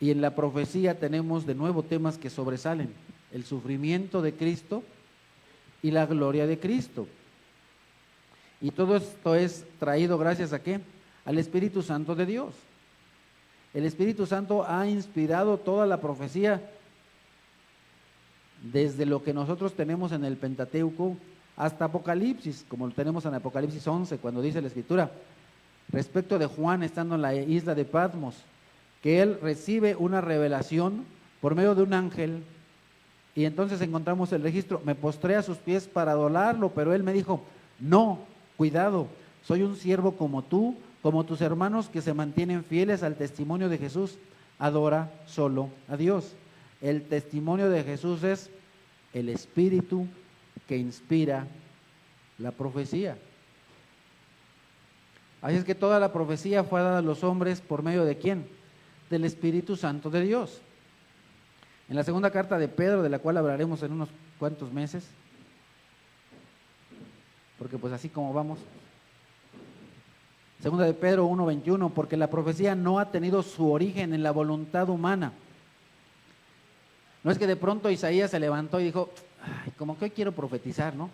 Y en la profecía tenemos de nuevo temas que sobresalen: el sufrimiento de Cristo y la gloria de Cristo. Y todo esto es traído gracias a ¿qué? Al Espíritu Santo de Dios. El Espíritu Santo ha inspirado toda la profecía, desde lo que nosotros tenemos en el Pentateuco hasta Apocalipsis, como lo tenemos en Apocalipsis 11, cuando dice la Escritura respecto de Juan estando en la isla de Patmos, que él recibe una revelación por medio de un ángel Y entonces encontramos el registro: me postré a sus pies para adorarlo, pero él me dijo: no, cuidado, soy un siervo como tú, como tus hermanos que se mantienen fieles al testimonio de Jesús. Adora solo a Dios. El testimonio de Jesús es el espíritu que inspira la profecía. Así es que toda la profecía fue dada a los hombres por medio de ¿quién? Del Espíritu Santo de Dios. En la segunda carta de Pedro, de la cual hablaremos en unos cuantos meses, porque pues así como vamos. Segunda de Pedro 1:21, porque la profecía no ha tenido su origen en la voluntad humana. No es que de pronto Isaías se levantó y dijo: ay, como que hoy quiero profetizar, ¿no?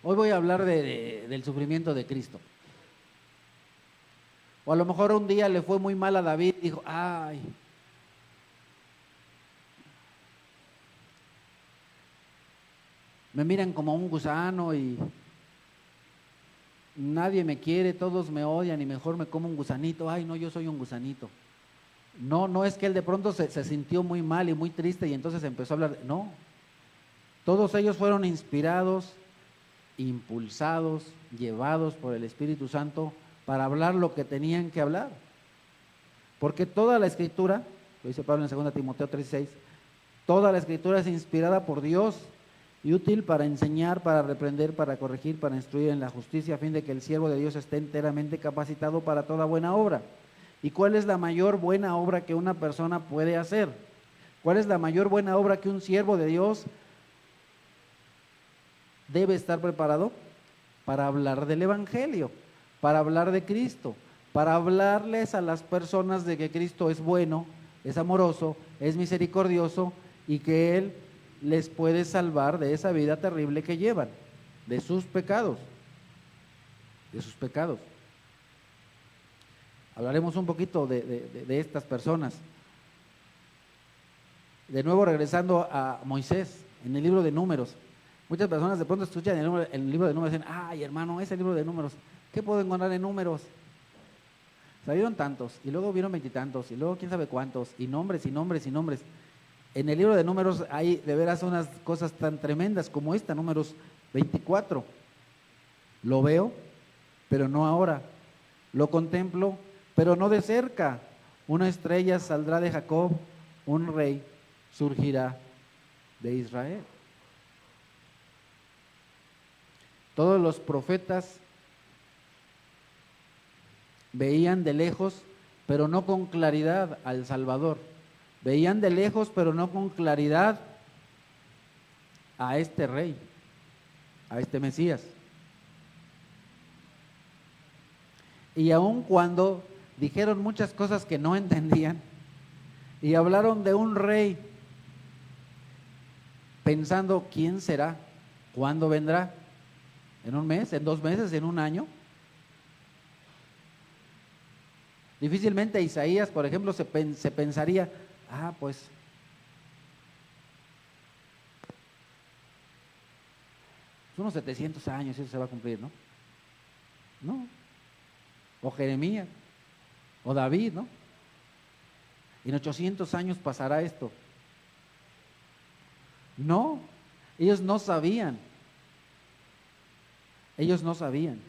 Hoy voy a hablar del sufrimiento de Cristo. O a lo mejor un día le fue muy mal a David y dijo: ay, me miran como un gusano y nadie me quiere, todos me odian y mejor me como un gusanito. Ay, no, yo soy un gusanito. No, no es que él de pronto se sintió muy mal y muy triste y entonces empezó a hablar. No, todos ellos fueron inspirados, impulsados, llevados por el Espíritu Santo para hablar lo que tenían que hablar. Porque toda la Escritura, lo dice Pablo en 2 Timoteo 3:6, toda la Escritura es inspirada por Dios y útil para enseñar, para reprender, para corregir, para instruir en la justicia, a fin de que el siervo de Dios esté enteramente capacitado para toda buena obra. ¿Y cuál es la mayor buena obra que una persona puede hacer? ¿Cuál es la mayor buena obra que un siervo de Dios debe estar preparado? Para hablar del Evangelio, para hablar de Cristo, para hablarles a las personas de que Cristo es bueno, es amoroso, es misericordioso y que Él les puede salvar de esa vida terrible que llevan, de sus pecados, de sus pecados. Hablaremos un poquito de estas personas. De nuevo regresando a Moisés, en el libro de Números. Muchas personas de pronto escuchan el libro de Números y dicen: ay, hermano, ese libro de Números, ¿qué puedo encontrar en Números? Salieron tantos, y luego vieron veintitantos, y luego quién sabe cuántos, y nombres, y nombres, y nombres. En el libro de Números hay de veras unas cosas tan tremendas como esta, Números 24. Lo veo, pero no ahora. Lo contemplo, pero no de cerca. Una estrella saldrá de Jacob, un rey surgirá de Israel. Todos los profetas veían de lejos, pero no con claridad, al Salvador. Veían de lejos, pero no con claridad, a este rey, a este Mesías. Y aun cuando dijeron muchas cosas que no entendían y hablaron de un rey pensando: ¿quién será? ¿Cuándo vendrá? ¿En un mes? ¿En 2 meses? ¿En un año? Difícilmente Isaías, por ejemplo, se pensaría: pues unos 700 años eso se va a cumplir, ¿no? No. O Jeremías, o David, ¿no? En 800 años pasará esto. No, ellos no sabían. Ellos no sabían.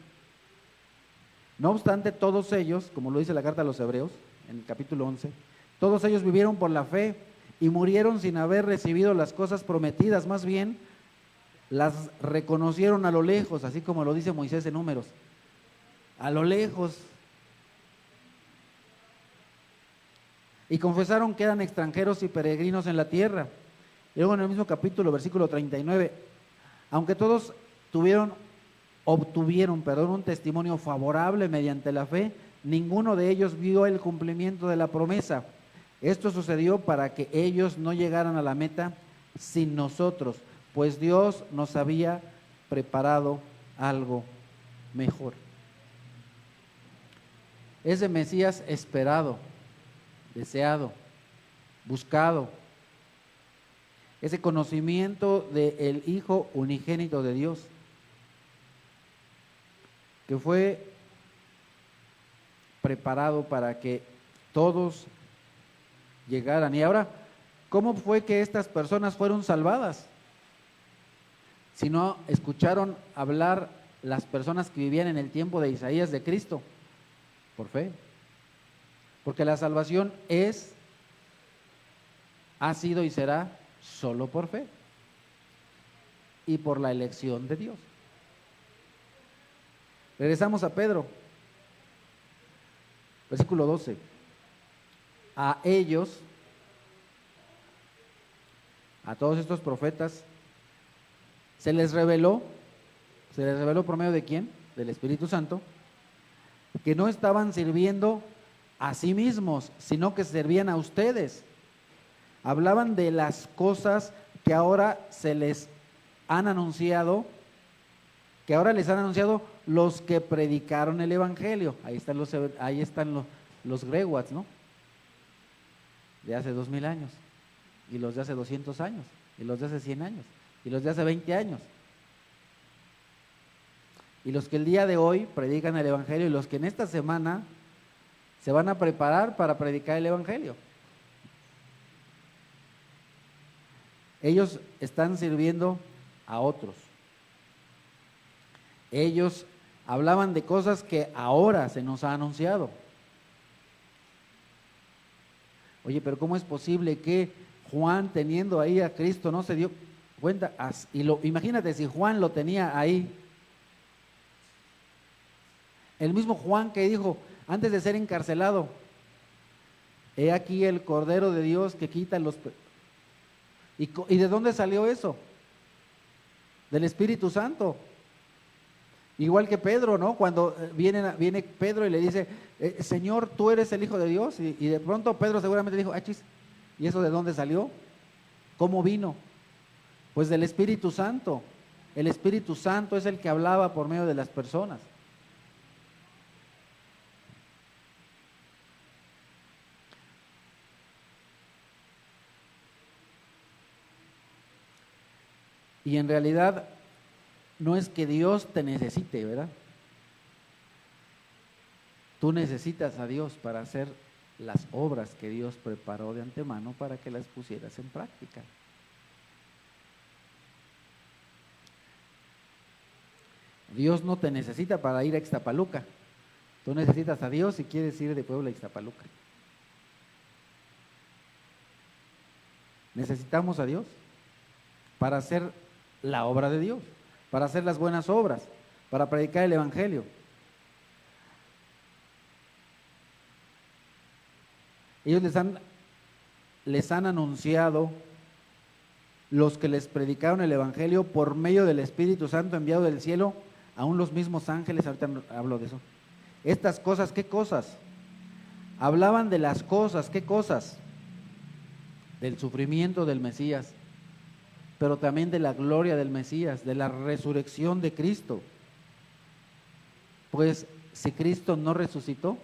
No obstante, todos ellos, como lo dice la carta a los Hebreos, en el capítulo 11, todos ellos vivieron por la fe y murieron sin haber recibido las cosas prometidas, más bien las reconocieron a lo lejos, así como lo dice Moisés en Números, a lo lejos. Y confesaron que eran extranjeros y peregrinos en la tierra. Y luego en el mismo capítulo, versículo 39, aunque todos obtuvieron un testimonio favorable mediante la fe, ninguno de ellos vio el cumplimiento de la promesa. Esto sucedió para que ellos no llegaran a la meta sin nosotros, pues Dios nos había preparado algo mejor. Ese Mesías esperado, deseado, buscado, ese conocimiento del Hijo unigénito de Dios, que fue preparado para que todos llegaran. Y ahora ¿Cómo fue que estas personas fueron salvadas? Si no escucharon hablar las personas que vivían en el tiempo de Isaías de Cristo, por fe. Porque la salvación ha sido y será solo por fe y por la elección de Dios. Regresamos a Pedro, versículo 12. A ellos, a todos estos profetas, se les reveló por medio de ¿quién? Del Espíritu Santo, que no estaban sirviendo a sí mismos, sino que servían a ustedes. Hablaban de las cosas que ahora se les han anunciado, los que predicaron el Evangelio. Ahí están los Grewats, ¿no? De hace 2000 años, y los de hace 200 años, y los de hace 100 años, y los de hace 20 años. Y los que el día de hoy predican el Evangelio, y los que en esta semana se van a preparar para predicar el Evangelio. Ellos están sirviendo a otros. Ellos hablaban de cosas que ahora se nos ha anunciado. Oye, pero ¿cómo es posible que Juan, teniendo ahí a Cristo, no se dio cuenta? Imagínate si Juan lo tenía ahí. El mismo Juan que dijo, antes de ser encarcelado, he aquí el Cordero de Dios que quita los pecados. ¿Y de dónde salió eso? Del Espíritu Santo. Igual que Pedro, ¿no? Cuando viene Pedro y le dice, Señor, tú eres el Hijo de Dios. Y de pronto Pedro seguramente dijo, achis, ¿y eso de dónde salió? ¿Cómo vino? Pues del Espíritu Santo. El Espíritu Santo es el que hablaba por medio de las personas. Y en realidad no es que Dios te necesite, ¿verdad? Tú necesitas a Dios para hacer las obras que Dios preparó de antemano para que las pusieras en práctica. Dios no te necesita para ir a Ixtapaluca. Tú necesitas a Dios si quieres ir de Puebla a Ixtapaluca. Necesitamos a Dios para hacer la obra de Dios, para hacer las buenas obras, para predicar el Evangelio. Ellos les han anunciado, los que les predicaron el Evangelio por medio del Espíritu Santo enviado del cielo, aún los mismos ángeles, ahorita hablo de eso. Estas cosas, ¿qué cosas? Hablaban de las cosas, ¿qué cosas? Del sufrimiento del Mesías, pero también de la gloria del Mesías, de la resurrección de Cristo. Pues si Cristo no resucitó,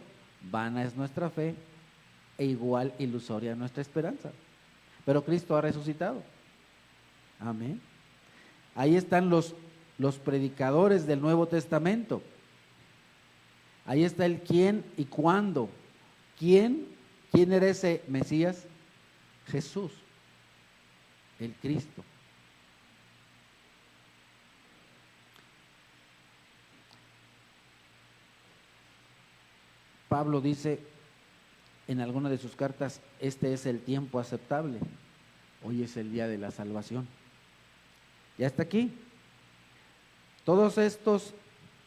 vana es nuestra fe e igual ilusoria nuestra esperanza. Pero Cristo ha resucitado. Amén. Ahí están los predicadores del Nuevo Testamento. Ahí está el quién y cuándo. ¿Quién era ese Mesías? Jesús, el Cristo. Pablo dice en alguna de sus cartas, este es el tiempo aceptable, hoy es el día de la salvación. Ya está aquí. Todos estos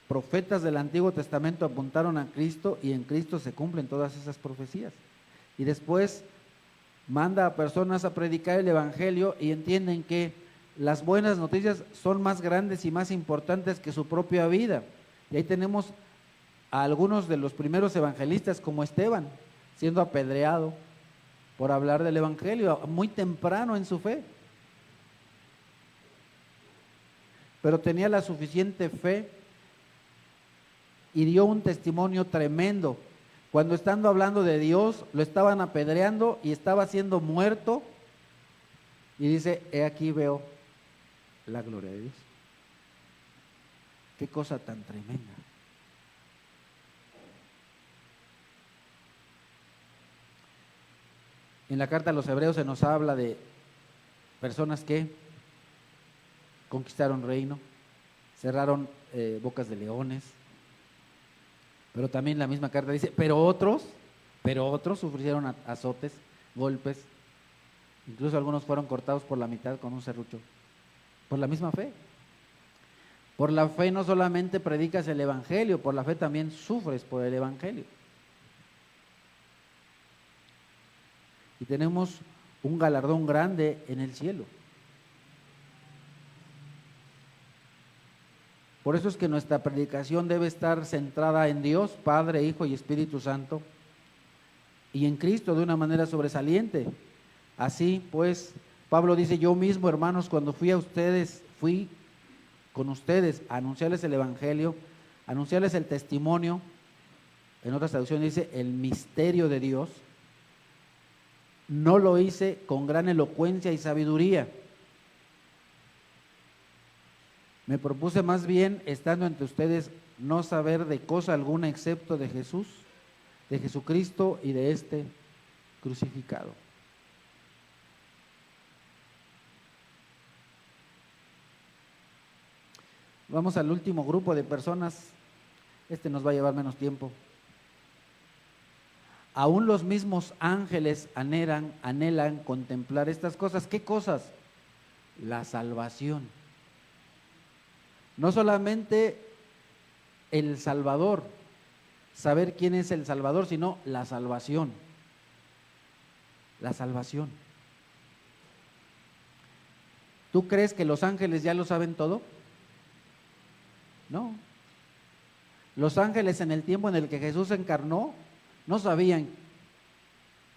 profetas del Antiguo Testamento apuntaron a Cristo y en Cristo se cumplen todas esas profecías. Y después manda a personas a predicar el Evangelio y entienden que las buenas noticias son más grandes y más importantes que su propia vida. Y ahí tenemos a algunos de los primeros evangelistas como Esteban, siendo apedreado por hablar del Evangelio muy temprano en su fe. Pero tenía la suficiente fe y dio un testimonio tremendo. Cuando estando hablando de Dios, lo estaban apedreando y estaba siendo muerto. Y dice, he aquí veo la gloria de Dios. Qué cosa tan tremenda. En la carta a los Hebreos se nos habla de personas que conquistaron reino, cerraron bocas de leones, pero también la misma carta dice, pero otros sufrieron azotes, golpes, incluso algunos fueron cortados por la mitad con un serrucho, por la misma fe. Por la fe no solamente predicas el evangelio, por la fe también sufres por el evangelio. Y tenemos un galardón grande en el cielo. Por eso es que nuestra predicación debe estar centrada en Dios, Padre, Hijo y Espíritu Santo, y en Cristo de una manera sobresaliente. Así pues, Pablo dice, yo mismo, hermanos, cuando fui con ustedes a anunciarles el evangelio, anunciarles el testimonio, en otras traducciones dice el misterio de Dios, no lo hice con gran elocuencia y sabiduría. Me propuse más bien, estando entre ustedes, no saber de cosa alguna excepto de Jesús, de Jesucristo y de este crucificado. Vamos al último grupo de personas. Este nos va a llevar menos tiempo. Aún los mismos ángeles anhelan contemplar estas cosas. ¿Qué cosas? La salvación. No solamente el Salvador, saber quién es el Salvador, sino la salvación. La salvación. ¿Tú crees que los ángeles ya lo saben todo? No. Los ángeles en el tiempo en el que Jesús encarnó, no sabían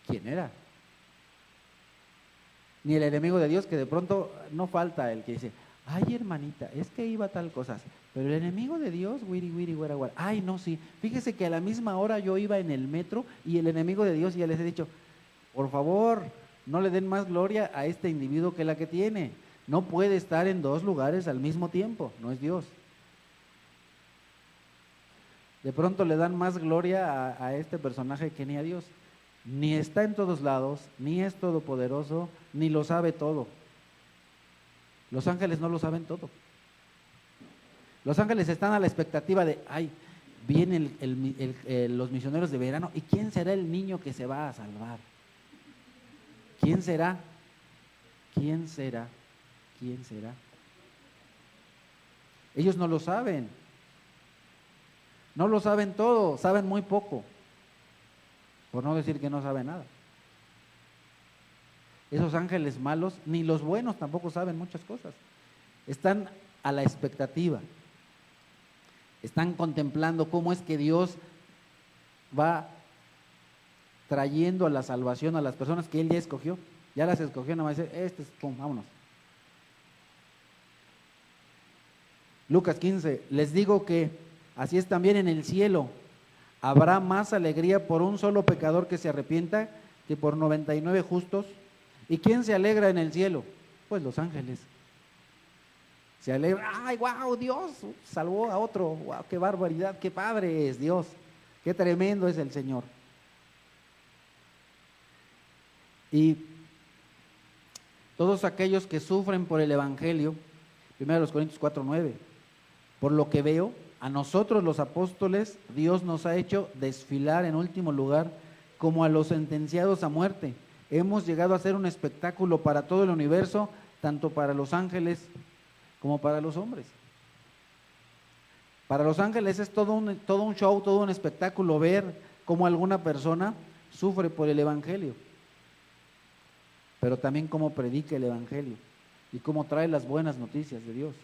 quién era. Ni el enemigo de Dios, que de pronto no falta el que dice, ay hermanita, es que iba tal cosas, pero el enemigo de Dios, wiri wiri guara guara, ay no, sí, fíjese que a la misma hora yo iba en el metro y el enemigo de Dios, ya les he dicho, por favor, no le den más gloria a este individuo que la que tiene, no puede estar en dos lugares al mismo tiempo, no es Dios. De pronto le dan más gloria a este personaje que ni a Dios. Ni está en todos lados, ni es todopoderoso, ni lo sabe todo. Los ángeles no lo saben todo. Los ángeles están a la expectativa de, ay, vienen los misioneros de verano, ¿y quién será el niño que se va a salvar? ¿Quién será? ¿Quién será? ¿Quién será? Ellos no lo saben. No lo saben todo, saben muy poco, por no decir que no saben nada. Esos ángeles malos, ni los buenos tampoco saben muchas cosas. Están a la expectativa, están contemplando cómo es que Dios va trayendo a la salvación a las personas que Él ya escogió. Ya las escogió, nada más dice, pum, vámonos. Lucas 15, les digo que así es también en el cielo. Habrá más alegría por un solo pecador que se arrepienta que por 99 justos. ¿Y quién se alegra en el cielo? Pues los ángeles. Se alegra, ay, wow, Dios salvó a otro, wow, qué barbaridad, qué padre es Dios, qué tremendo es el Señor. Y todos aquellos que sufren por el evangelio, 1 Corintios 4:9, por lo que veo, a nosotros los apóstoles, Dios nos ha hecho desfilar en último lugar como a los sentenciados a muerte. Hemos llegado a ser un espectáculo para todo el universo, tanto para los ángeles como para los hombres. Para los ángeles es todo un show, todo un espectáculo ver cómo alguna persona sufre por el evangelio, pero también cómo predica el evangelio y cómo trae las buenas noticias de Dios.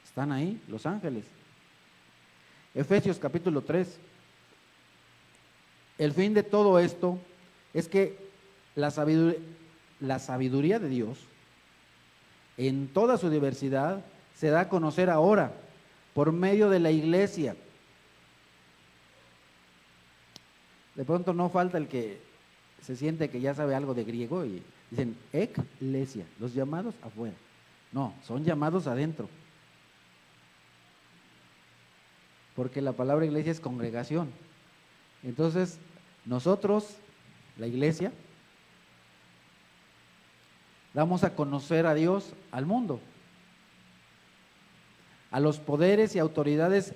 Están ahí los ángeles. Efesios capítulo 3. El fin de todo esto es que la sabiduría de Dios en toda su diversidad se da a conocer ahora por medio de la iglesia. De pronto no falta el que se siente que ya sabe algo de griego y dicen eclesia, los llamados afuera. No, son llamados adentro. Porque la palabra iglesia es congregación. Entonces, nosotros, la iglesia, damos a conocer a Dios al mundo, a los poderes y autoridades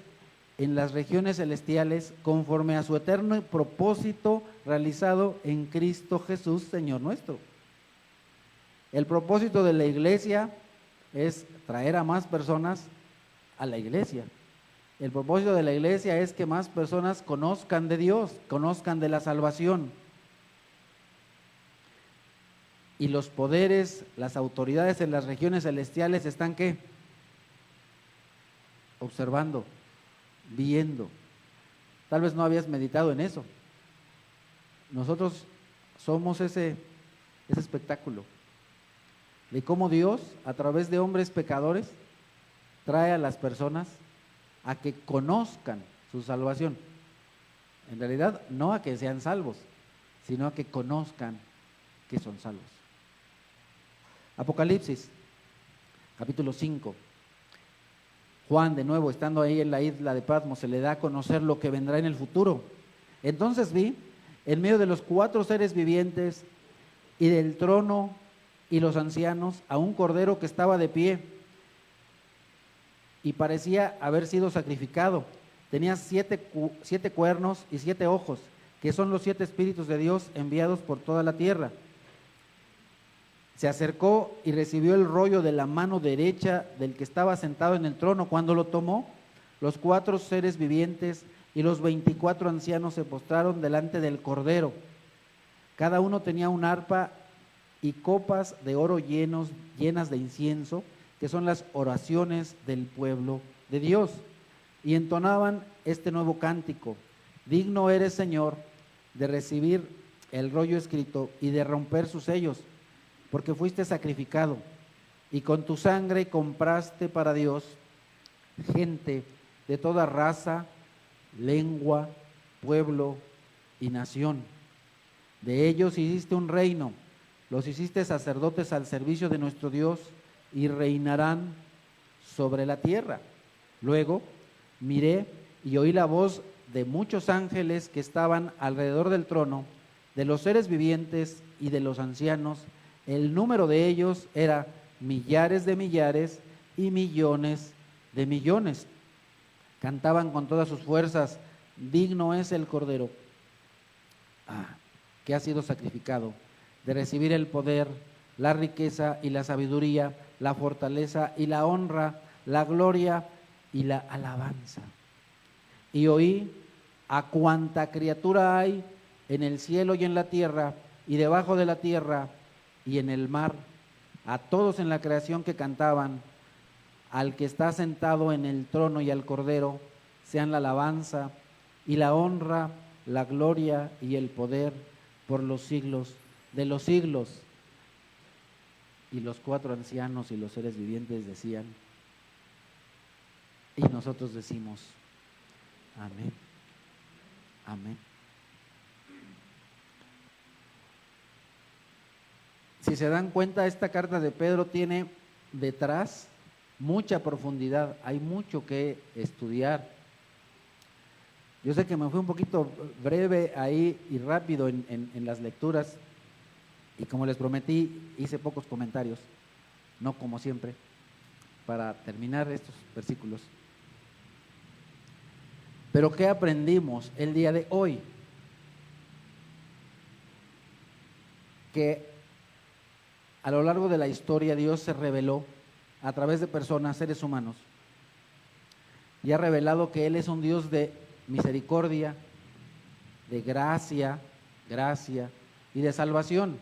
en las regiones celestiales, conforme a su eterno propósito realizado en Cristo Jesús, Señor nuestro. El propósito de la iglesia es traer a más personas a la iglesia. El propósito de la iglesia es que más personas conozcan de Dios, conozcan de la salvación. Y los poderes, las autoridades en las regiones celestiales están ¿qué? Observando, viendo. Tal vez no habías meditado en eso. Nosotros somos ese espectáculo de cómo Dios, a través de hombres pecadores, trae a las personas a que conozcan su salvación. En realidad, no a que sean salvos, sino a que conozcan que son salvos. Apocalipsis, capítulo 5. Juan, de nuevo, estando ahí en la isla de Patmos, se le da a conocer lo que vendrá en el futuro. Entonces vi, en medio de los 4 seres vivientes y del trono y los ancianos, a un cordero que estaba de pie y parecía haber sido sacrificado. Tenía 7 cuernos y 7 ojos, que son los 7 espíritus de Dios enviados por toda la tierra. Se acercó y recibió el rollo de la mano derecha del que estaba sentado en el trono. Cuando lo tomó, los 4 seres vivientes y los 24 ancianos se postraron delante del cordero. Cada uno tenía un arpa y copas de oro llenas de incienso, que son las oraciones del pueblo de Dios, y entonaban este nuevo cántico: digno eres, Señor, de recibir el rollo escrito y de romper sus sellos, porque fuiste sacrificado y con tu sangre compraste para Dios gente de toda raza, lengua, pueblo y nación. De ellos hiciste un reino, los hiciste sacerdotes al servicio de nuestro Dios, y reinarán sobre la tierra. Luego miré y oí la voz de muchos ángeles que estaban alrededor del trono, de los seres vivientes y de los ancianos. El número de ellos era millares de millares y millones de millones. Cantaban con todas sus fuerzas: digno es el Cordero que ha sido sacrificado, de recibir el poder, la riqueza y la sabiduría, la fortaleza y la honra, la gloria y la alabanza. Y oí a cuanta criatura hay en el cielo y en la tierra y debajo de la tierra y en el mar, a todos en la creación que cantaban: al que está sentado en el trono y al Cordero sean la alabanza y la honra, la gloria y el poder por los siglos de los siglos. Y los 4 ancianos y los seres vivientes decían, y nosotros decimos: amén, amén. Si se dan cuenta, esta carta de Pedro tiene detrás mucha profundidad, hay mucho que estudiar. Yo sé que me fui un poquito breve ahí y rápido en las lecturas, y como les prometí, hice pocos comentarios, no como siempre, para terminar estos versículos. Pero ¿qué aprendimos el día de hoy? Que a lo largo de la historia Dios se reveló a través de personas, seres humanos, y ha revelado que Él es un Dios de misericordia, de gracia y de salvación,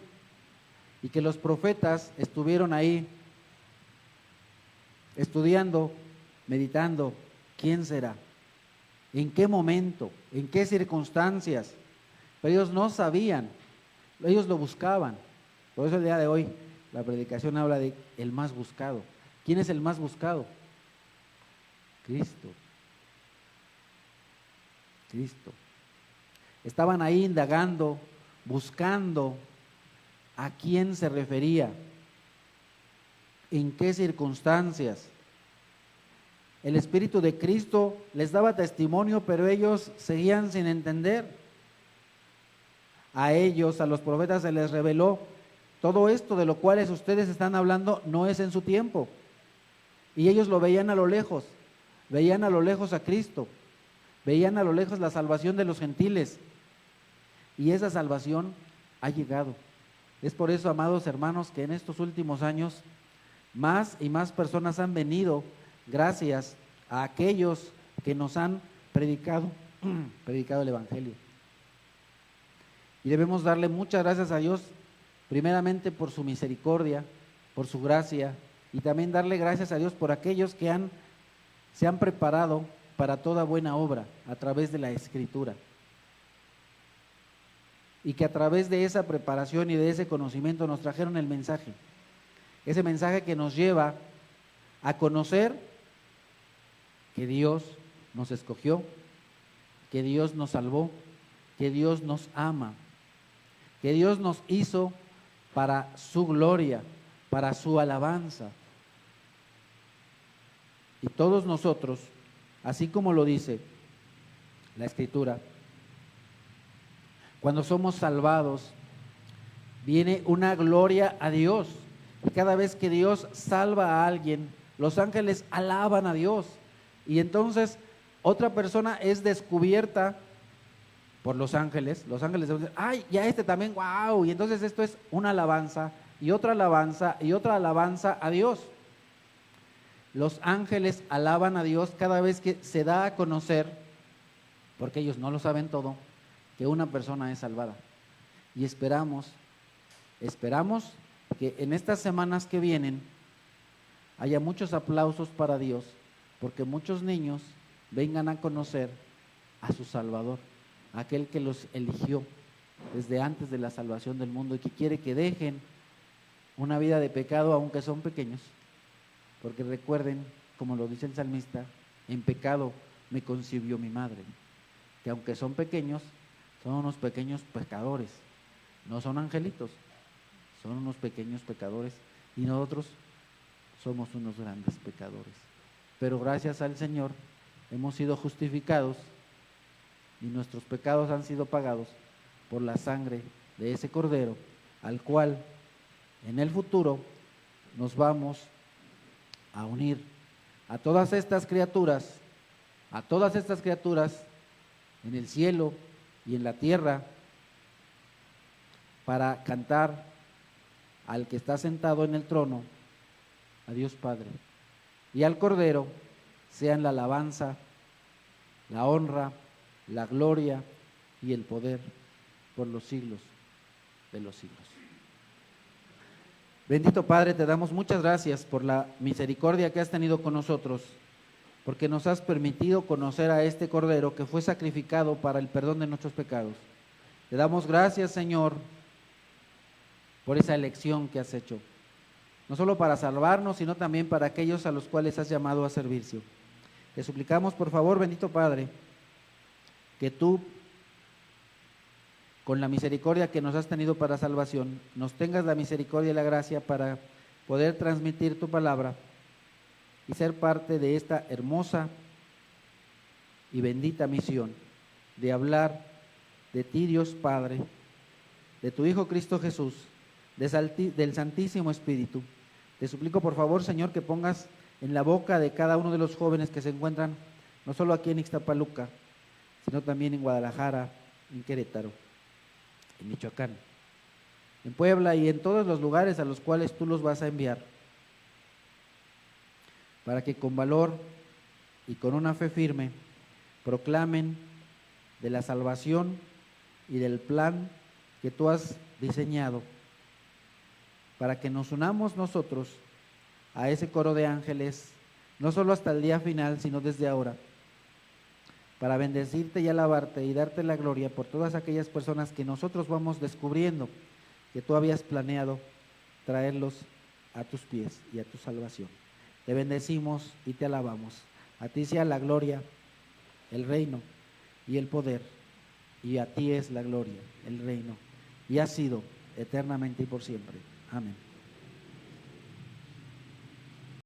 y que los profetas estuvieron ahí estudiando, meditando: ¿quién será? ¿En qué momento? ¿En qué circunstancias? Pero ellos no sabían, ellos lo buscaban. Por eso el día de hoy la predicación habla de el más buscado. ¿Quién es el más buscado? Cristo. Cristo. Estaban ahí indagando, buscando a quién se refería, en qué circunstancias. El Espíritu de Cristo les daba testimonio, pero ellos seguían sin entender. A ellos, a los profetas, se les reveló Todo esto de lo cual ustedes están hablando no es en su tiempo. Y ellos lo veían a lo lejos a Cristo, veían a lo lejos la salvación de los gentiles. Y esa salvación ha llegado. Es por eso, amados hermanos, que en estos últimos años más y más personas han venido gracias a aquellos que nos han predicado el Evangelio. Y debemos darle muchas gracias a Dios, primeramente por su misericordia, por su gracia, y también darle gracias a Dios por aquellos que se han preparado para toda buena obra a través de la Escritura. Y que a través de esa preparación y de ese conocimiento nos trajeron el mensaje. Ese mensaje que nos lleva a conocer que Dios nos escogió, que Dios nos salvó, que Dios nos ama, que Dios nos hizo para su gloria, para su alabanza. Y todos nosotros, así como lo dice la Escritura, cuando somos salvados, viene una gloria a Dios. Y cada vez que Dios salva a alguien, los ángeles alaban a Dios. Y entonces otra persona es descubierta por los ángeles. Los ángeles dicen, ¡ay, ya este también! ¡Wow! Y entonces esto es una alabanza y otra alabanza y otra alabanza a Dios. Los ángeles alaban a Dios cada vez que se da a conocer, porque ellos no lo saben todo, que una persona es salvada. Y esperamos que en estas semanas que vienen haya muchos aplausos para Dios, porque muchos niños vengan a conocer a su Salvador, aquel que los eligió desde antes de la salvación del mundo y que quiere que dejen una vida de pecado aunque son pequeños, porque recuerden, como lo dice el salmista, en pecado me concibió mi madre, que aunque son pequeños, son unos pequeños pecadores, no son angelitos, son unos pequeños pecadores y nosotros somos unos grandes pecadores. Pero gracias al Señor hemos sido justificados y nuestros pecados han sido pagados por la sangre de ese Cordero, al cual en el futuro nos vamos a unir a todas estas criaturas en el cielo y en la tierra, para cantar al que está sentado en el trono, a Dios Padre, y al Cordero sean la alabanza, la honra, la gloria y el poder por los siglos de los siglos. Bendito Padre, te damos muchas gracias por la misericordia que has tenido con nosotros, porque nos has permitido conocer a este Cordero que fue sacrificado para el perdón de nuestros pecados. Te damos gracias, Señor, por esa elección que has hecho, no solo para salvarnos, sino también para aquellos a los cuales has llamado a servicio. Te suplicamos, por favor, bendito Padre, que tú, con la misericordia que nos has tenido para salvación, nos tengas la misericordia y la gracia para poder transmitir tu palabra y ser parte de esta hermosa y bendita misión de hablar de ti, Dios Padre, de tu Hijo Cristo Jesús, del Santísimo Espíritu. Te suplico, por favor, Señor, que pongas en la boca de cada uno de los jóvenes que se encuentran, no solo aquí en Ixtapaluca, sino también en Guadalajara, en Querétaro, en Michoacán, en Puebla y en todos los lugares a los cuales tú los vas a enviar, para que con valor y con una fe firme proclamen de la salvación y del plan que tú has diseñado, para que nos unamos nosotros a ese coro de ángeles, no solo hasta el día final, sino desde ahora, para bendecirte y alabarte y darte la gloria por todas aquellas personas que nosotros vamos descubriendo que tú habías planeado traerlos a tus pies y a tu salvación. Te bendecimos y te alabamos. A ti sea la gloria, el reino y el poder, y a ti es la gloria, el reino, y ha sido eternamente y por siempre. Amén.